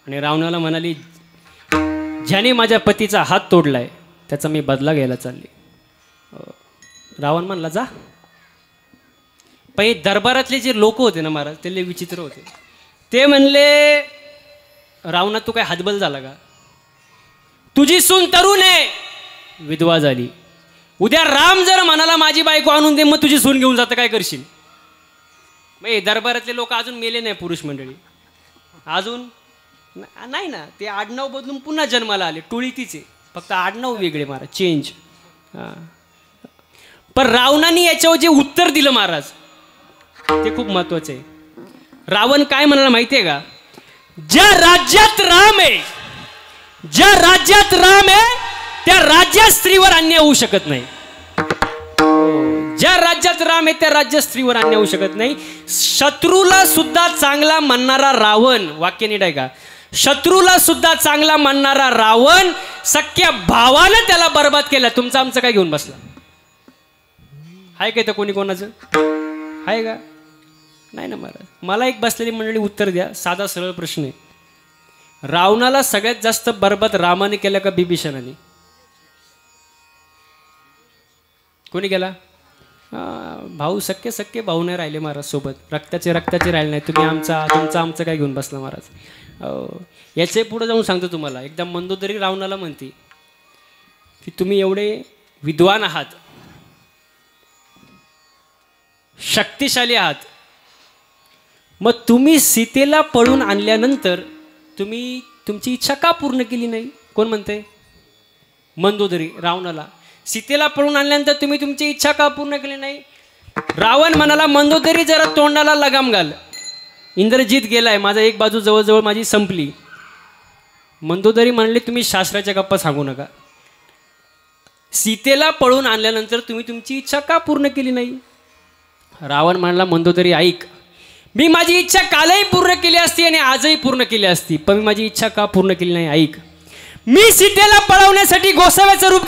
A: आणि रावणाला म्हणाली, ज्याने माझ्या पतीचा हात तोडलाय त्याचा मी बदला घ्यायला चालली. रावण म्हणला जा. पण दरबारातले जे लोक होते ना महाराज, ते लय विचित्र होते. ते म्हणले, रावणा तू काय हातबल झाला का? तुझी सून तरुण आहे, विधवा झाली. उद्या राम जर म्हणाला माझी बायको आणून दे, मग तुझी सून घेऊन जातं, काय करशील? मग दरबारातले लोक अजून मेले नाही, पुरुष मंडळी अजून नाही ना. ते आडनाव बदलून पुन्हा जन्माला आले. टोळी तिचे, फक्त आडनाव वेगळे महाराज, चेंज. पण रावणाने याच्यावर जे उत्तर दिलं महाराज, ते खूप महत्वाचं आहे. रावण काय म्हणाला माहिती आहे का? ज्या राज्यात राम आहे, ज्या राज्यात राम आहे त्या राज्यात स्त्रीवर अन्याय होऊ शकत नाही. ज्या राज्यात राम आहे त्या राज्यात स्त्रीवर अन्याय होऊ शकत नाही. शत्रूला सुद्धा चांगला म्हणणारा रावण, वाक्य नीट आहे का? शत्रूला सुद्धा चांगला मानणारा रावण सख्या भावानं त्याला बर्बाद केला. तुमचं आमचं काय घेऊन बसला? आहे काय तर कोणी कोणाचं आहे का? नाही ना महाराज. मला एक बसलेली मंडळी उत्तर द्या. साधा सरळ प्रश्न आहे. रावणाला सगळ्यात जास्त बर्बाद रामाने केलं का बिभीषणाने? कोणी केला? भाऊ सख्खे सख्खे भाऊ नाही राहिले महाराज सोबत. रक्ताचे राहिले नाही. तुम्ही तुमचं आमचं काय घेऊन बसला महाराज? याचे पुढे जाऊन सांगतो तुम्हाला. एकदा मंदोदरी रावणाला म्हणते की तुम्ही एवढे विद्वान आहात, शक्तिशाली आहात, मग तुम्ही सीतेला पळून आणल्यानंतर तुम्ही तुमची इच्छा का पूर्ण केली नाही? कोण म्हणते? मंदोदरी रावणाला. सीतेला पळून आणल्यानंतर तुम्ही तुमची इच्छा का पूर्ण केली नाही? रावण म्हणाला मंदोदरी जरा तोंडाला लगाम घाल. इंद्रजित गेलाय, माझा एक बाजू जवळजवळ माझी संपली. मंदोदरी म्हणले तुम्ही शास्त्राच्या गप्पा सांगू नका. सीतेला पळून आणल्यानंतर तुम्ही तुमची इच्छा का पूर्ण केली नाही? रावण म्हणला मंदोदरी ऐक, मी माझी इच्छा कालही पूर्ण केली असती आणि आजही पूर्ण केली असती, पण मी माझी इच्छा का पूर्ण केली नाही? ऐक, मी सीतेला पळवण्यासाठी गोसाव्याचं रूप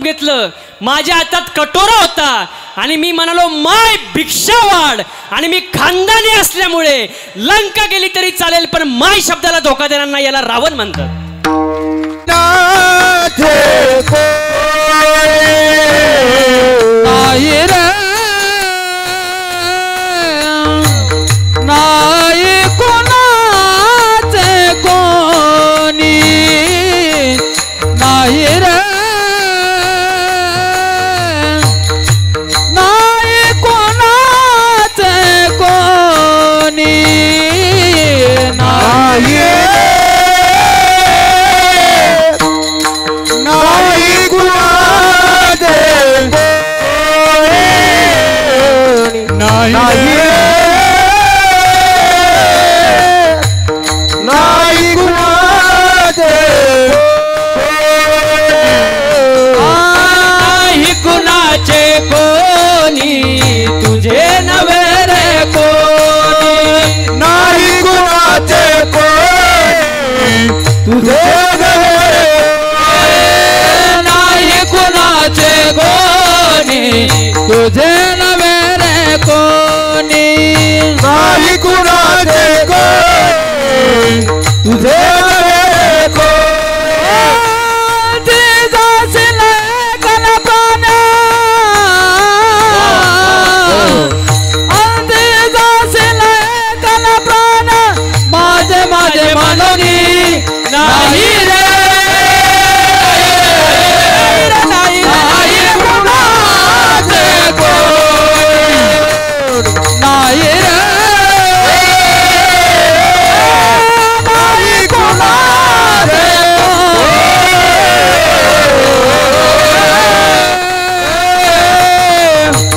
A: घेतलं. माझ्या हातात कटोरा होता आणि मी म्हणालो माय भिक्षा वाढ, आणि मी खानदानी असल्यामुळे लंका गेली तरी चालेल पण माय शब्दाला धोका देणार नाही. याला रावण म्हणतात.
D: नाही कोणाचे कोणी नाही रे, नाही कोणाचे कोणी नाही, नाही कोणाचे नाही, नाही कुणाचे कोणी तुझे नवे रे कोणी, नाही कुणाचे कोणी तुझे नवे, नाही कुणाचे कोणी तुझे नवे रे कोणी, नाही कुणाचे कोणी तुझे नवे कोणी. माझे मनोनी नाही रे, नाही कुणाचे कोणी नाही रे, नाही कुणाचे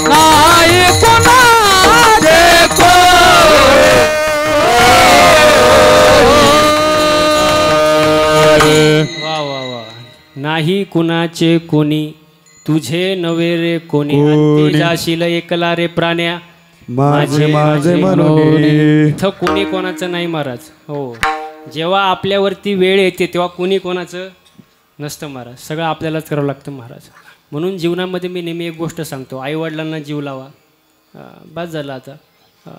D: नाही कुणाचे
A: वा वा वा. नाही कुणाचे कोणी तुझे नवे रे कोणी, अंती जाशील एकला रे प्राण्या माझे माझे मनोनी. इथं कोणी कोणाचं नाही महाराज. हो, जेव्हा आपल्यावरती वेळ येते तेव्हा कोणी कोणाचं नसतं महाराज. सगळं आपल्यालाच करावं लागतं महाराज. म्हणून जीवनामध्ये मी नेहमी एक गोष्ट सांगतो, आईवडिलांना जीव लावा. बस झालं आता,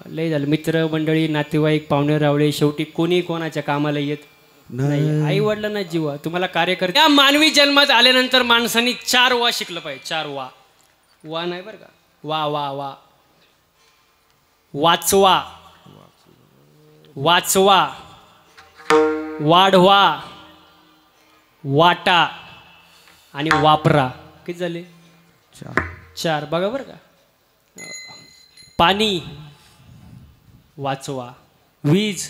A: लय झालं. मित्रमंडळी, नातेवाईक, पाहुणे रावळे, शेवटी कोणी कोणाच्या कामाला येत नाही. आई वडिलांना जीवा. तुम्हाला कार्यकर्ते. या मानवी जन्मात आल्यानंतर माणसांनी 4 वा शिकलं पाहिजे. 4 वा. वा नाही बरं का. वा वा वा. वाचवा, वाचवा, वाढवा, वाटा आणि वापरा. किती झाले? 4. बघा बरं का. पाणी वाचवा, वीज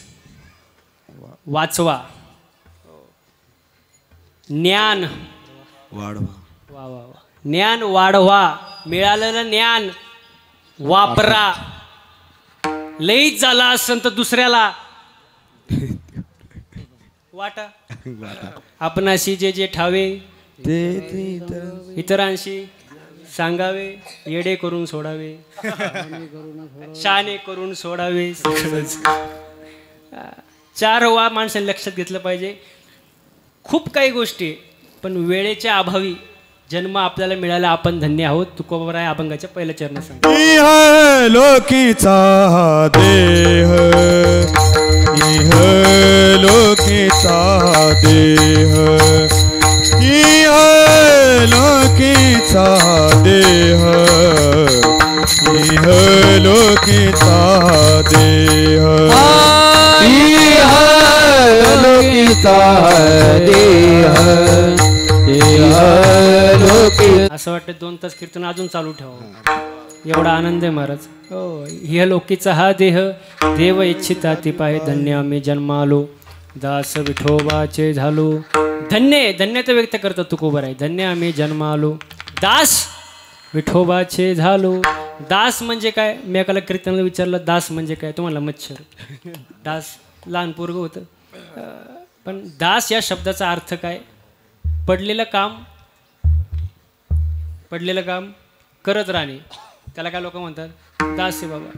A: वाचवा, ज्ञान
C: वाढवा,
A: वा वा वा, ज्ञान वाढवा, मिळालेलं ज्ञान वापरा. लईच झाला असेल तर दुसऱ्याला वाटा. आपणाशी जे जे ठावे ते इतरांशी सांगावे, येडे करून सोडावे, शाने करून सोडावे. चार वा माणसाने लक्षात घेतलं पाहिजे. खूप काही गोष्टी पण वेळेच्या अभावी जन्म आपल्याला मिळाला, आपण धन्य आहोत. तुकोबराय अभंगाच्या पहिल्या चरण सांग.
B: इह लोकीचा देह, इह लोकीचा देह, इह लोकीचा देह, इह लोकीचा देह,
D: इह लोकीचा देह, इह लोकी.
A: असं वाटतं 2 तास कीर्तन अजून चालू ठेवा, एवढा आनंद आहे महाराज. हो, ह्या लोकीचा हा देह देव इच्छिता ती पाय, धन्य आम्ही जन्मालो, दास विठोबाचे झालो. धन्य धन्यता व्यक्त करतात तुकोबराय. धन्य आम्ही जन्मालो, दास विठोबाचे झालो. दास म्हणजे काय? मी एकाला कीर्तनाला विचारलं दास म्हणजे काय, तुम्हाला मच्छर दास लहान पोरगं होतं. पण दास या शब्दाचा अर्थ काय? पडलेलं काम करत राहणे, त्याला काय लोक म्हणतात दास आहे बाबा.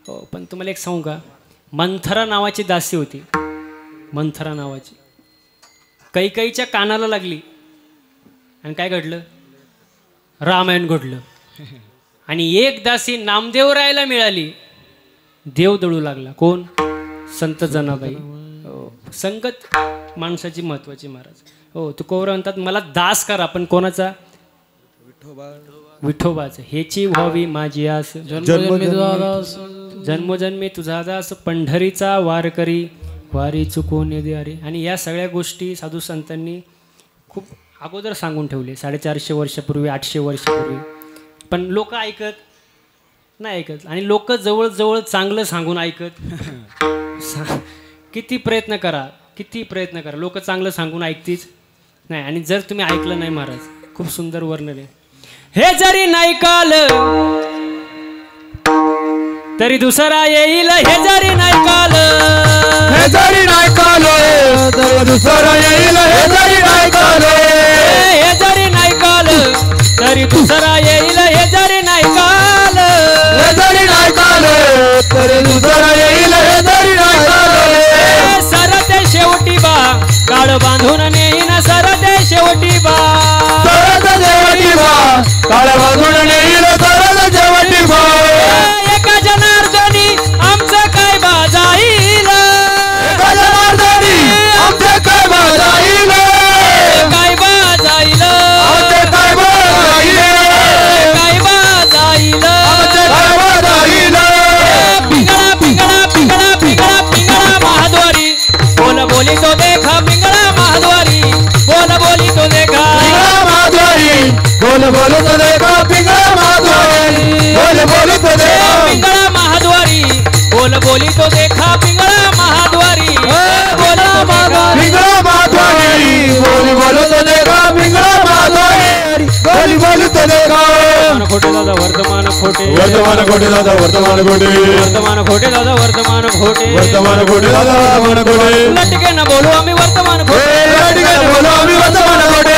A: हो, पण तुम्हाला एक सांगू का, मंथरा नावाची दासी होती. मंथरा नावाची कैकेयीच्या कानाला लागली आणि काय घडलं? रामायण घडलं. आणि एक दासी नामदेवरायला मिळाली, देव दळू लागला. कोण? संत जनाबाई. हो, संगत माणसाची महत्वाची महाराज. हो, तुकोबराय म्हणतात मला दास करा, पण कोणाचा? विठोबाचं. हेची व्हावी माझी आस, जन्मोजन्मी तुझा दास, पंढरीचा वार करी, वारी चुकून द्यारी. आणि या सगळ्या गोष्टी साधू संतांनी खूप अगोदर सांगून ठेवले, 450 वर्षापूर्वी, 800 वर्षापूर्वी. पण लोक ऐकत नाही ऐकत. आणि लोक जवळ चांगलं सांगून ऐकत किती प्रयत्न करा, लोक चांगलं सांगून ऐकतीच नाही. आणि जर तुम्ही ऐकलं नाही महाराज, खूप सुंदर वर्णन आहे. हे जरी नाही काल तरी दुसरा येईल, हे जरी नाही काल,
B: हे जरी नाही काल तर दुसरा येईल, हे जरी नाही काल,
A: हे जरी नाही काल तरी दुसरा येईल, हे जरी नाही काल,
B: हे जरी नाही काल तर दुसरा येईल, हे जरी नाही काल.
A: सरते शेवटी बा काळ बांधून नेईन, सरते शेवटी बा,
B: सरद जेवटी बा काळ बांधून नेईल, सरद जेवटी बा.
A: एका जनार्दनी आमचं काय बाजाईल,
B: एका जनार्दनी आमचे काय बाजाईल,
A: काय बाजाईल,
B: आमचे काय बाजाईल,
A: काय बाजाईल,
B: आमचे काय बाजाईल.
A: पिंगळा पिंगळा पिंगळा पिंगळा पिंगळा महाद्वारी, बोल बोली तो देखा, पिंगळा महाद्वारी, बोल बोली तो देखा,
B: पिंगळा महाद्वारी, बोल बोल तो देखा, पिंगळा महाद्वारी, बोल बोल तो देखा,
A: पिंगळा महाद्वारी, बोल बोली तो देखा, पिंगळा महाद्वारी, बोल
B: पिंगळा महाद्वारी, बोल बोल तो देखा, पिंगळा महाद्वारी, बोल बोल तो देखा.
A: खोटे दादा वर्तमान खोटे,
B: वर्तमान खोटे दादा वर्तमान खोटे,
A: वर्तमान खोटे दादा वर्तमान खोटे,
B: वर्तमान खोटे दादा वर्तमान खोटे.
A: लटके न बोलू आम्ही वर्तमान खोटे,
B: लटके बोलो आम्ही वर्तमान खोटे,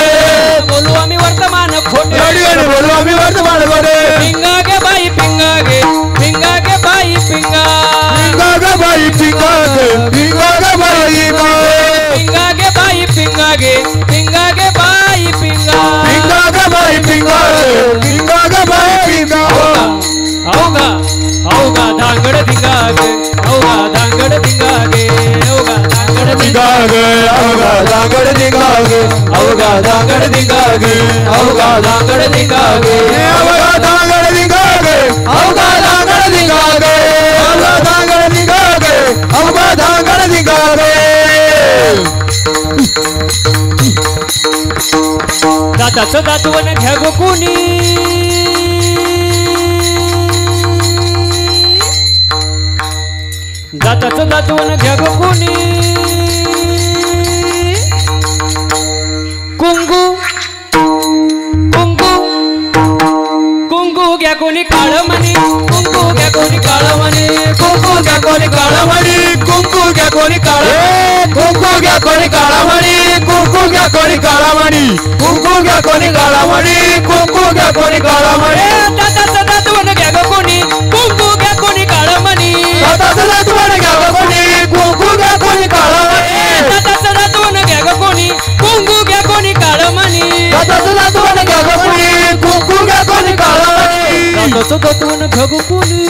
A: बोलू आम्ही वर्तमान खोटे,
B: लटके बोलो आम्ही वर्तमान खोटे.
A: पिंगा गे बाई पिंगा गे, पिंगा गे बाई पिंगा,
B: पिंगा ग बाई पिंगा गे, पिंगा ग बाई पिंगा,
A: पिंगा गे बाई पिंगा गे, पिंगा गे बाई पिंगा,
B: पिंगा ग बाई पिंगा गे, पिंगा ग बाई पिंगा.
A: औगा औगा धांगड धिंगा गे, औगा धांगड धिंगा गे, औगा धांगड धिंगा
B: धिंगा गे, अवघा धांगड धिंगा गे, अवघा धांगड धिंगा गे, अवघा धांगड धिंगा गे, अवघा धांगड धिंगा गे, अवघा धांगड धिंगा गे, अवघा धांगड धिंगा गे, अवघा धांगड धिंगा गे.
A: दाताचं दातवण घ्या गो कोणी, दाताचं दातवण घ्या गो कोणी, कुंकू कुंकू कुंकू घ्या कोणी काळ मणी, कुंकू घ्या कोणी काळ मणी,
B: कुंकू घ्या कोणी काळा म्हणी, कुंकू घ्या कोणी काळा, कुंकू घ्या कोणी काळा म्हणी, कुंकू घ्या कोणी काळा म्हणी, कुंकू घ्या कोणी काळा म्हणी, कुंकू कुंकू घ्या कोणी काळामणी
D: दाताचं दातवण घ्या ग कोणी कुंकू घ्या कोणी काळमणी
B: दाताचं दातवण घ्या ग कोणी कुंकू घ्या कोणी काळामणी
D: दाताचं दातवण घ्या ग कोणी कुंकू घ्या कोणी काळमणी
B: दाताचं दातवण घ्या ग कोणी कुंकू घ्या कोणी काळामणी
D: दाताचं दातवण घ्या ग कोणी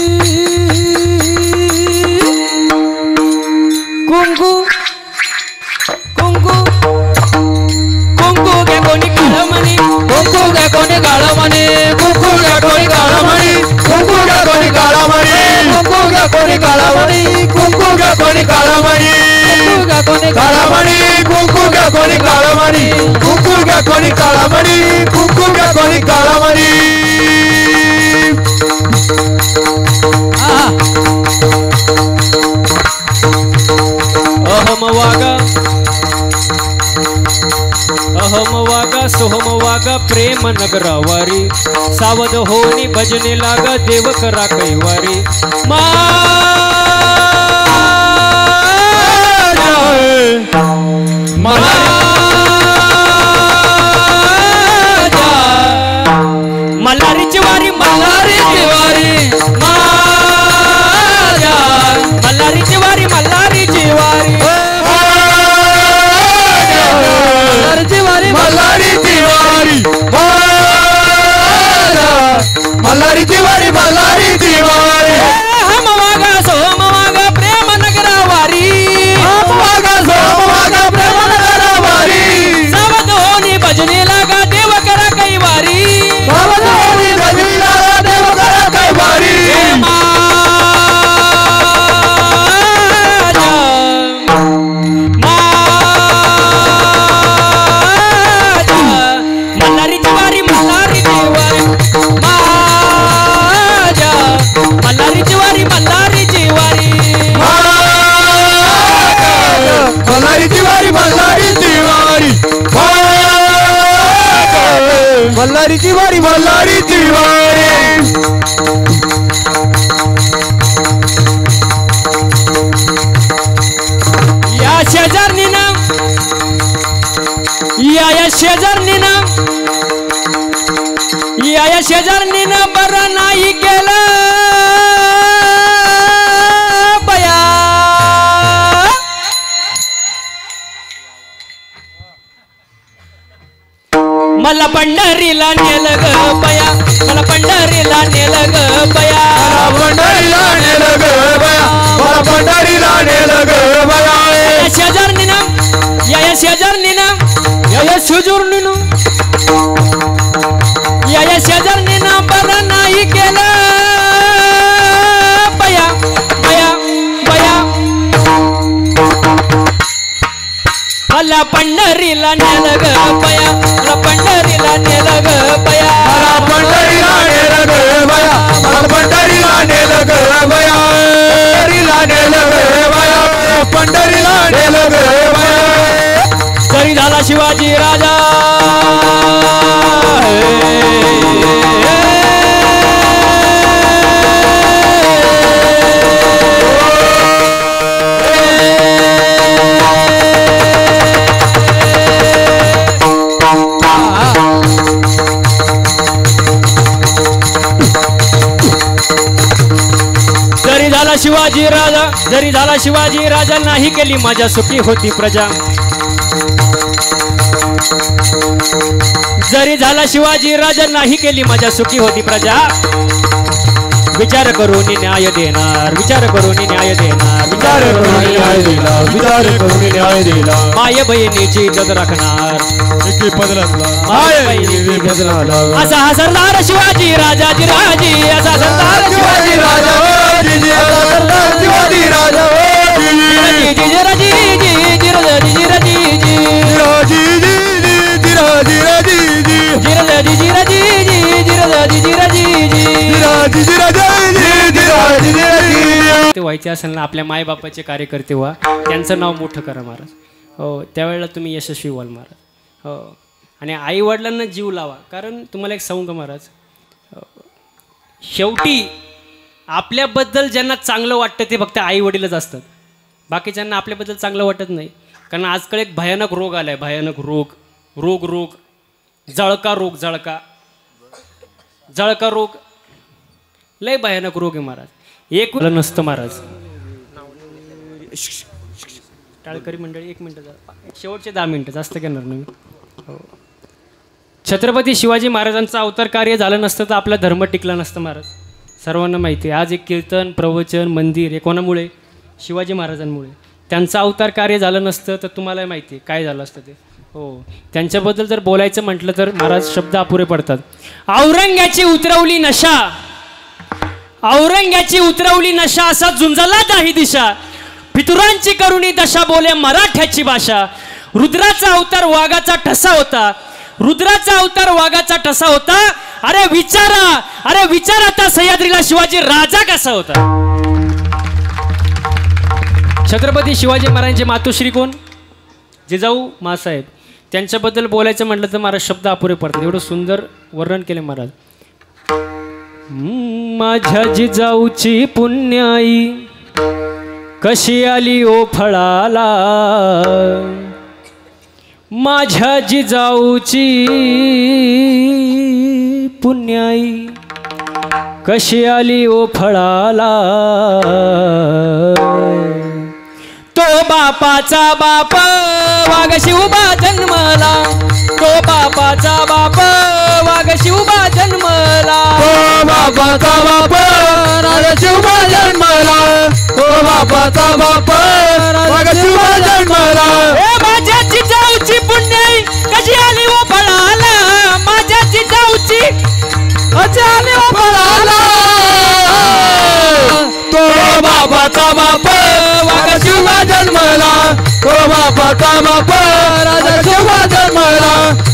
D: कुंकू कुंकू कुंकू घ्या कोणी काळमणी
B: कुंकू घ्या कोणी काळामणी कुंकू घ्या कोणी काळामणी कुंकू घ्या कोणी काळामणी कुंकू घ्या कोणी काळामणी कुंकू घ्या कोणी काळामणी
D: घ्या कोणी
B: काळामणी कुंकू घ्या कोणी काळामणी कुंकू घ्या कोणी काळामणी कुंकू घ्या कोणी काळामणी
A: अहम वागा अहम वागा सोहम वागा प्रेम नगरावारी सावध होनी भजने लागा देव करा कैवारी मल्हारीची वारी मल्हारीची वारी मल्हारीची वारी मल्हारीची वारी
B: मल्हारीची वारी मल्हारीची वारी मल्हारीची वारी
D: हम वागा सोम वागा प्रेम नगरावारी
B: वागा सोम वागा प्रेम नगरावारी
D: सावध होनी भजने लागा देव करा कैवारी
B: सावध होनी भजने लागा देव करा कैवारी
D: मल्हारीची वारी मल्हारीची वारी मल्हारीची वारी मल्हारीची वारी
B: मल्हारीची वारी मल्हारीची वारी मल्हारीची वारी मल्हारीची वारी
D: या शेजारणीनं या शेजारणीनं या शेजारणीनं बरं नाही केलं बया मला पंढरीला नेलं ग बया मला पंढरीला नेलं ग बया
B: पंढरीला नेलं ग बया मला पंढरीला नेलं ग बया
D: या शेजारणीनं या शेजारणीनं या शेजारणीनं या शेजारणीनं बरं नाही केलं बया बया बया मला पंढरीला नेलं ग बया मला पंढरीला नेलं ग बया
B: मला पंढरीला नेलं ग बया मला पंढरीला नेलं ग बया पंढरीला नेलं ग बया पंढरीला नेलं ग बया
D: तरी झाला शिवाजी राजा जरी झाला शिवाजी राजा नाही केली माझ्या सुखी होती प्रजा जरी झाला शिवाजी राजा नाही केली माझ्या सुखी होती प्रजा विचार करून न्याय देणार विचार करून न्याय देणार
B: विचार करून न्याय दिला विचार करून न्याय दिला
D: माय बहिणीची इज्जत राखणार
B: माय बहिणीची बदलाला
D: असा हा सरदार शिवाजी राजाजी असा सरदार शिवाजी
B: राजाजी असा सरदार शिवाजी राजाजी
A: ते व्हायचे असेल ना आपल्या मायबापाचे कार्यकर्ते व्हा त्यांचं नाव मोठं करा महाराज हो त्यावेळेला तुम्ही यशस्वी व्हाल महाराज हो आणि आई वडिलांना जीव लावा कारण तुम्हाला एक सांगू का महाराज शेवटी आपल्याबद्दल ज्यांना चांगलं वाटतं ते फक्त आई वडीलच असतात बाकीच्यांना आपल्याबद्दल चांगलं वाटत नाही कारण आजकाल एक भयानक रोग आला आहे भयानक रोग जळका जळका रोग लय भयानक रोग आहे महाराज एक नसतं महाराज टाळकरी मंडळी 1 मिनिट शेवटचे 10 मिनिटं जास्त घेणार नाही हो. छत्रपती शिवाजी महाराजांचं अवतार कार्य झालं नसतं तर आपला धर्म टिकला नसतं महाराज सर्वांना माहिती आहे आज एक कीर्तन प्रवचन मंदिर हे कोणामुळे शिवाजी महाराजांमुळे त्यांचं अवतार कार्य झालं नसतं तर तुम्हाला माहिती आहे काय झालं असतं ते हो त्यांच्याबद्दल जर बोलायचं म्हटलं तर महाराज शब्द अपुरे पडतात औरंग्याची उतरवली नशा असा झुंजला नाही दिशा पितुरांची करुणी दशा बोले मराठ्याची भाषा रुद्राचा अवतार वाघाचा ठसा होता अरे विचारा आता सह्याद्रीला शिवाजी राजा कसा होता छत्रपती शिवाजी महाराजांचे मातोश्री कोण जिजाऊ मासाहेब त्यांच्याबद्दल बोलायचं म्हटलं तर महाराज शब्द अपुरे पडतात एवढं सुंदर वर्णन केले महाराज माझ्या जिजाऊची पुण्याई कशी आली ओ फळाला माझ्या जिजाऊची पुण्याई कशी आली ओ फळाला तो बापाचा बाप वाघ शिवबा जन्मला तो बापाचा बाप वाघ शिवबा जन्मला
B: तो बापाचा बाप राजा शिवबा जन्मला तो बापाचा बाप राजा शिवबा जन्मला
A: माझ्या जिजाऊची पुण्याई कशी आली ओ फळाला माझ्या जिजाऊची
B: कशी आली ओ फळाला तो बापाचा बाप वाघ शिवबा जन्मला तो बापाचा बाप राजा शिवबा जन्मला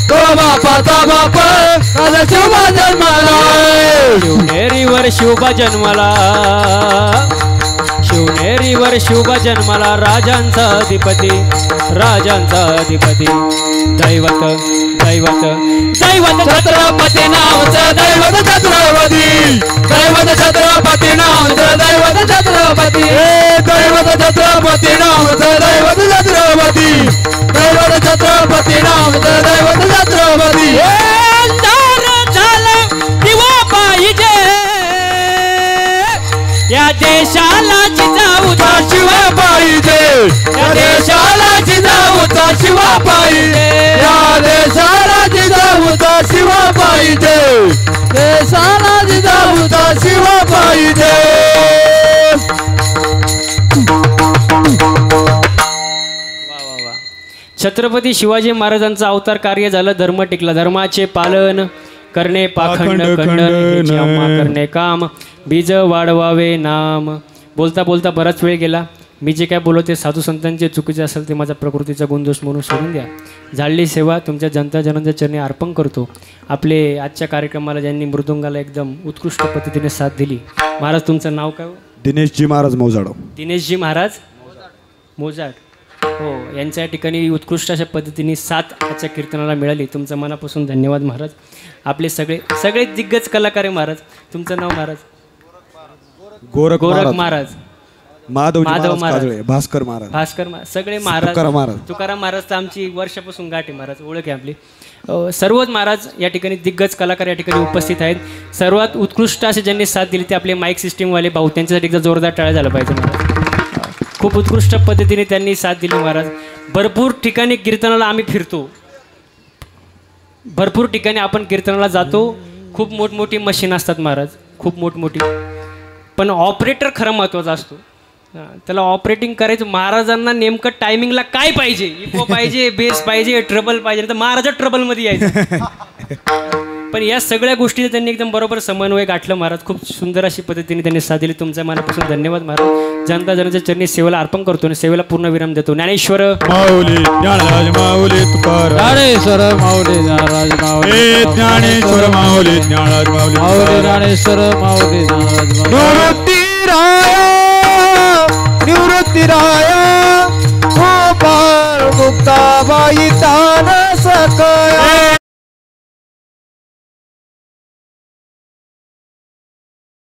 B: तो बापाचा बाप राजा शिवबा जन्मला
A: शिवनेरीवर शिवबा जन्माला राजांचा अधिपती दैवत
B: छत्रपती नावचं दैवत छत्रपती दैवत छत्रपती नावचं दैवत छत्रपती दैवत छत्रपती नावचं दैवत छत्रपती दैवत छत्रपती नावचं दैवत छत्रपती
A: अंधार झाला दिवा पाहिजे या देशाला जिजाऊचा
B: शिवा पाहिजे या देशाला जिजाऊचा शिवा पाहिजे या देशाला जिजाऊचा शिवा पाहिजे देशाला जिजाऊचा शिवा पाहिजे
A: छत्रपती शिवाजी महाराजांचं अवतार कार्य झालं धर्म टिकला धर्माचे पालन करणे पाखंड खंडन करणे काम बीज वाढवावे नाम बोलता बोलता बराच वेळ गेला मी जे काय बोलतो साधू संतांचे चुकीचे असेल ते माझा प्रकृतीचा गुणदोष म्हणून सोडून द्या झाडली सेवा तुमच्या जनता जनांच्या चरणी अर्पण करतो आपले आजच्या कार्यक्रमाला ज्यांनी मृदुंगाला एकदम उत्कृष्ट पद्धतीने साथ दिली महाराज तुमचं नाव काय
E: दिनेशजी महाराज मोजाड
A: दिनेशजी महाराज मोजाड हो यांच्या ठिकाणी उत्कृष्ट अशा पद्धतीने साथ आजच्या कीर्तनाला मिळाली तुमचं मनापासून धन्यवाद महाराज आपले सगळे दिग्गज कलाकार आहे महाराज तुमचं नाव महाराज
E: गोरख
A: महाराज
E: माधव
A: महाराज
E: भास्कर महाराज
A: सगळे महाराज तुकाराम महाराज तर आमची वर्षापासून गाठ आहे महाराज ओळख आहे आपली सर्वच महाराज या ठिकाणी दिग्गज कलाकार या ठिकाणी उपस्थित आहेत सर्वात उत्कृष्ट असे ज्यांनी साथ दिली ते आपले माईक सिस्टीमवाले भाऊ त्यांच्यासाठी एकदा जोरदार टाळ्या झाला पाहिजे महाराज खूप उत्कृष्ट पद्धतीने त्यांनी साथ दिली महाराज भरपूर ठिकाणी कीर्तनाला आम्ही फिरतो भरपूर ठिकाणी आपण कीर्तनाला जातो खूप मोठमोठी मशीन असतात महाराज खूप मोठमोठी पण ऑपरेटर खरा महत्त्वाचा असतो त्याला ऑपरेटिंग करायचं महाराजांना नेमकं टायमिंगला काय पाहिजे इको पाहिजे बेस पाहिजे ट्रबल पाहिजे तर महाराजा ट्रबलमध्ये यायचं पण या सगळ्या गोष्टी त्यांनी एकदम बरोबर समन्वय गाठलं महाराज खूप सुंदर अशी पद्धतीने त्यांनी साथ दिली तुमच्या मनापासून धन्यवाद महाराज जनता जनाच्या चरणी सेवेला अर्पण करतो आणि सेवेला पूर्ण विराम देतो ज्ञानेश्वर
E: माऊली ज्ञानराज माऊली तुकाराम
B: ज्ञानेश्वर माऊली ज्ञानराज माऊली
E: ज्ञानेश्वर माऊली ज्ञानराज माऊली
B: माऊली ज्ञानेश्वर माऊली ज्ञानराज निवृत्तीराया गोपाळ मुक्ताबाई तान सकया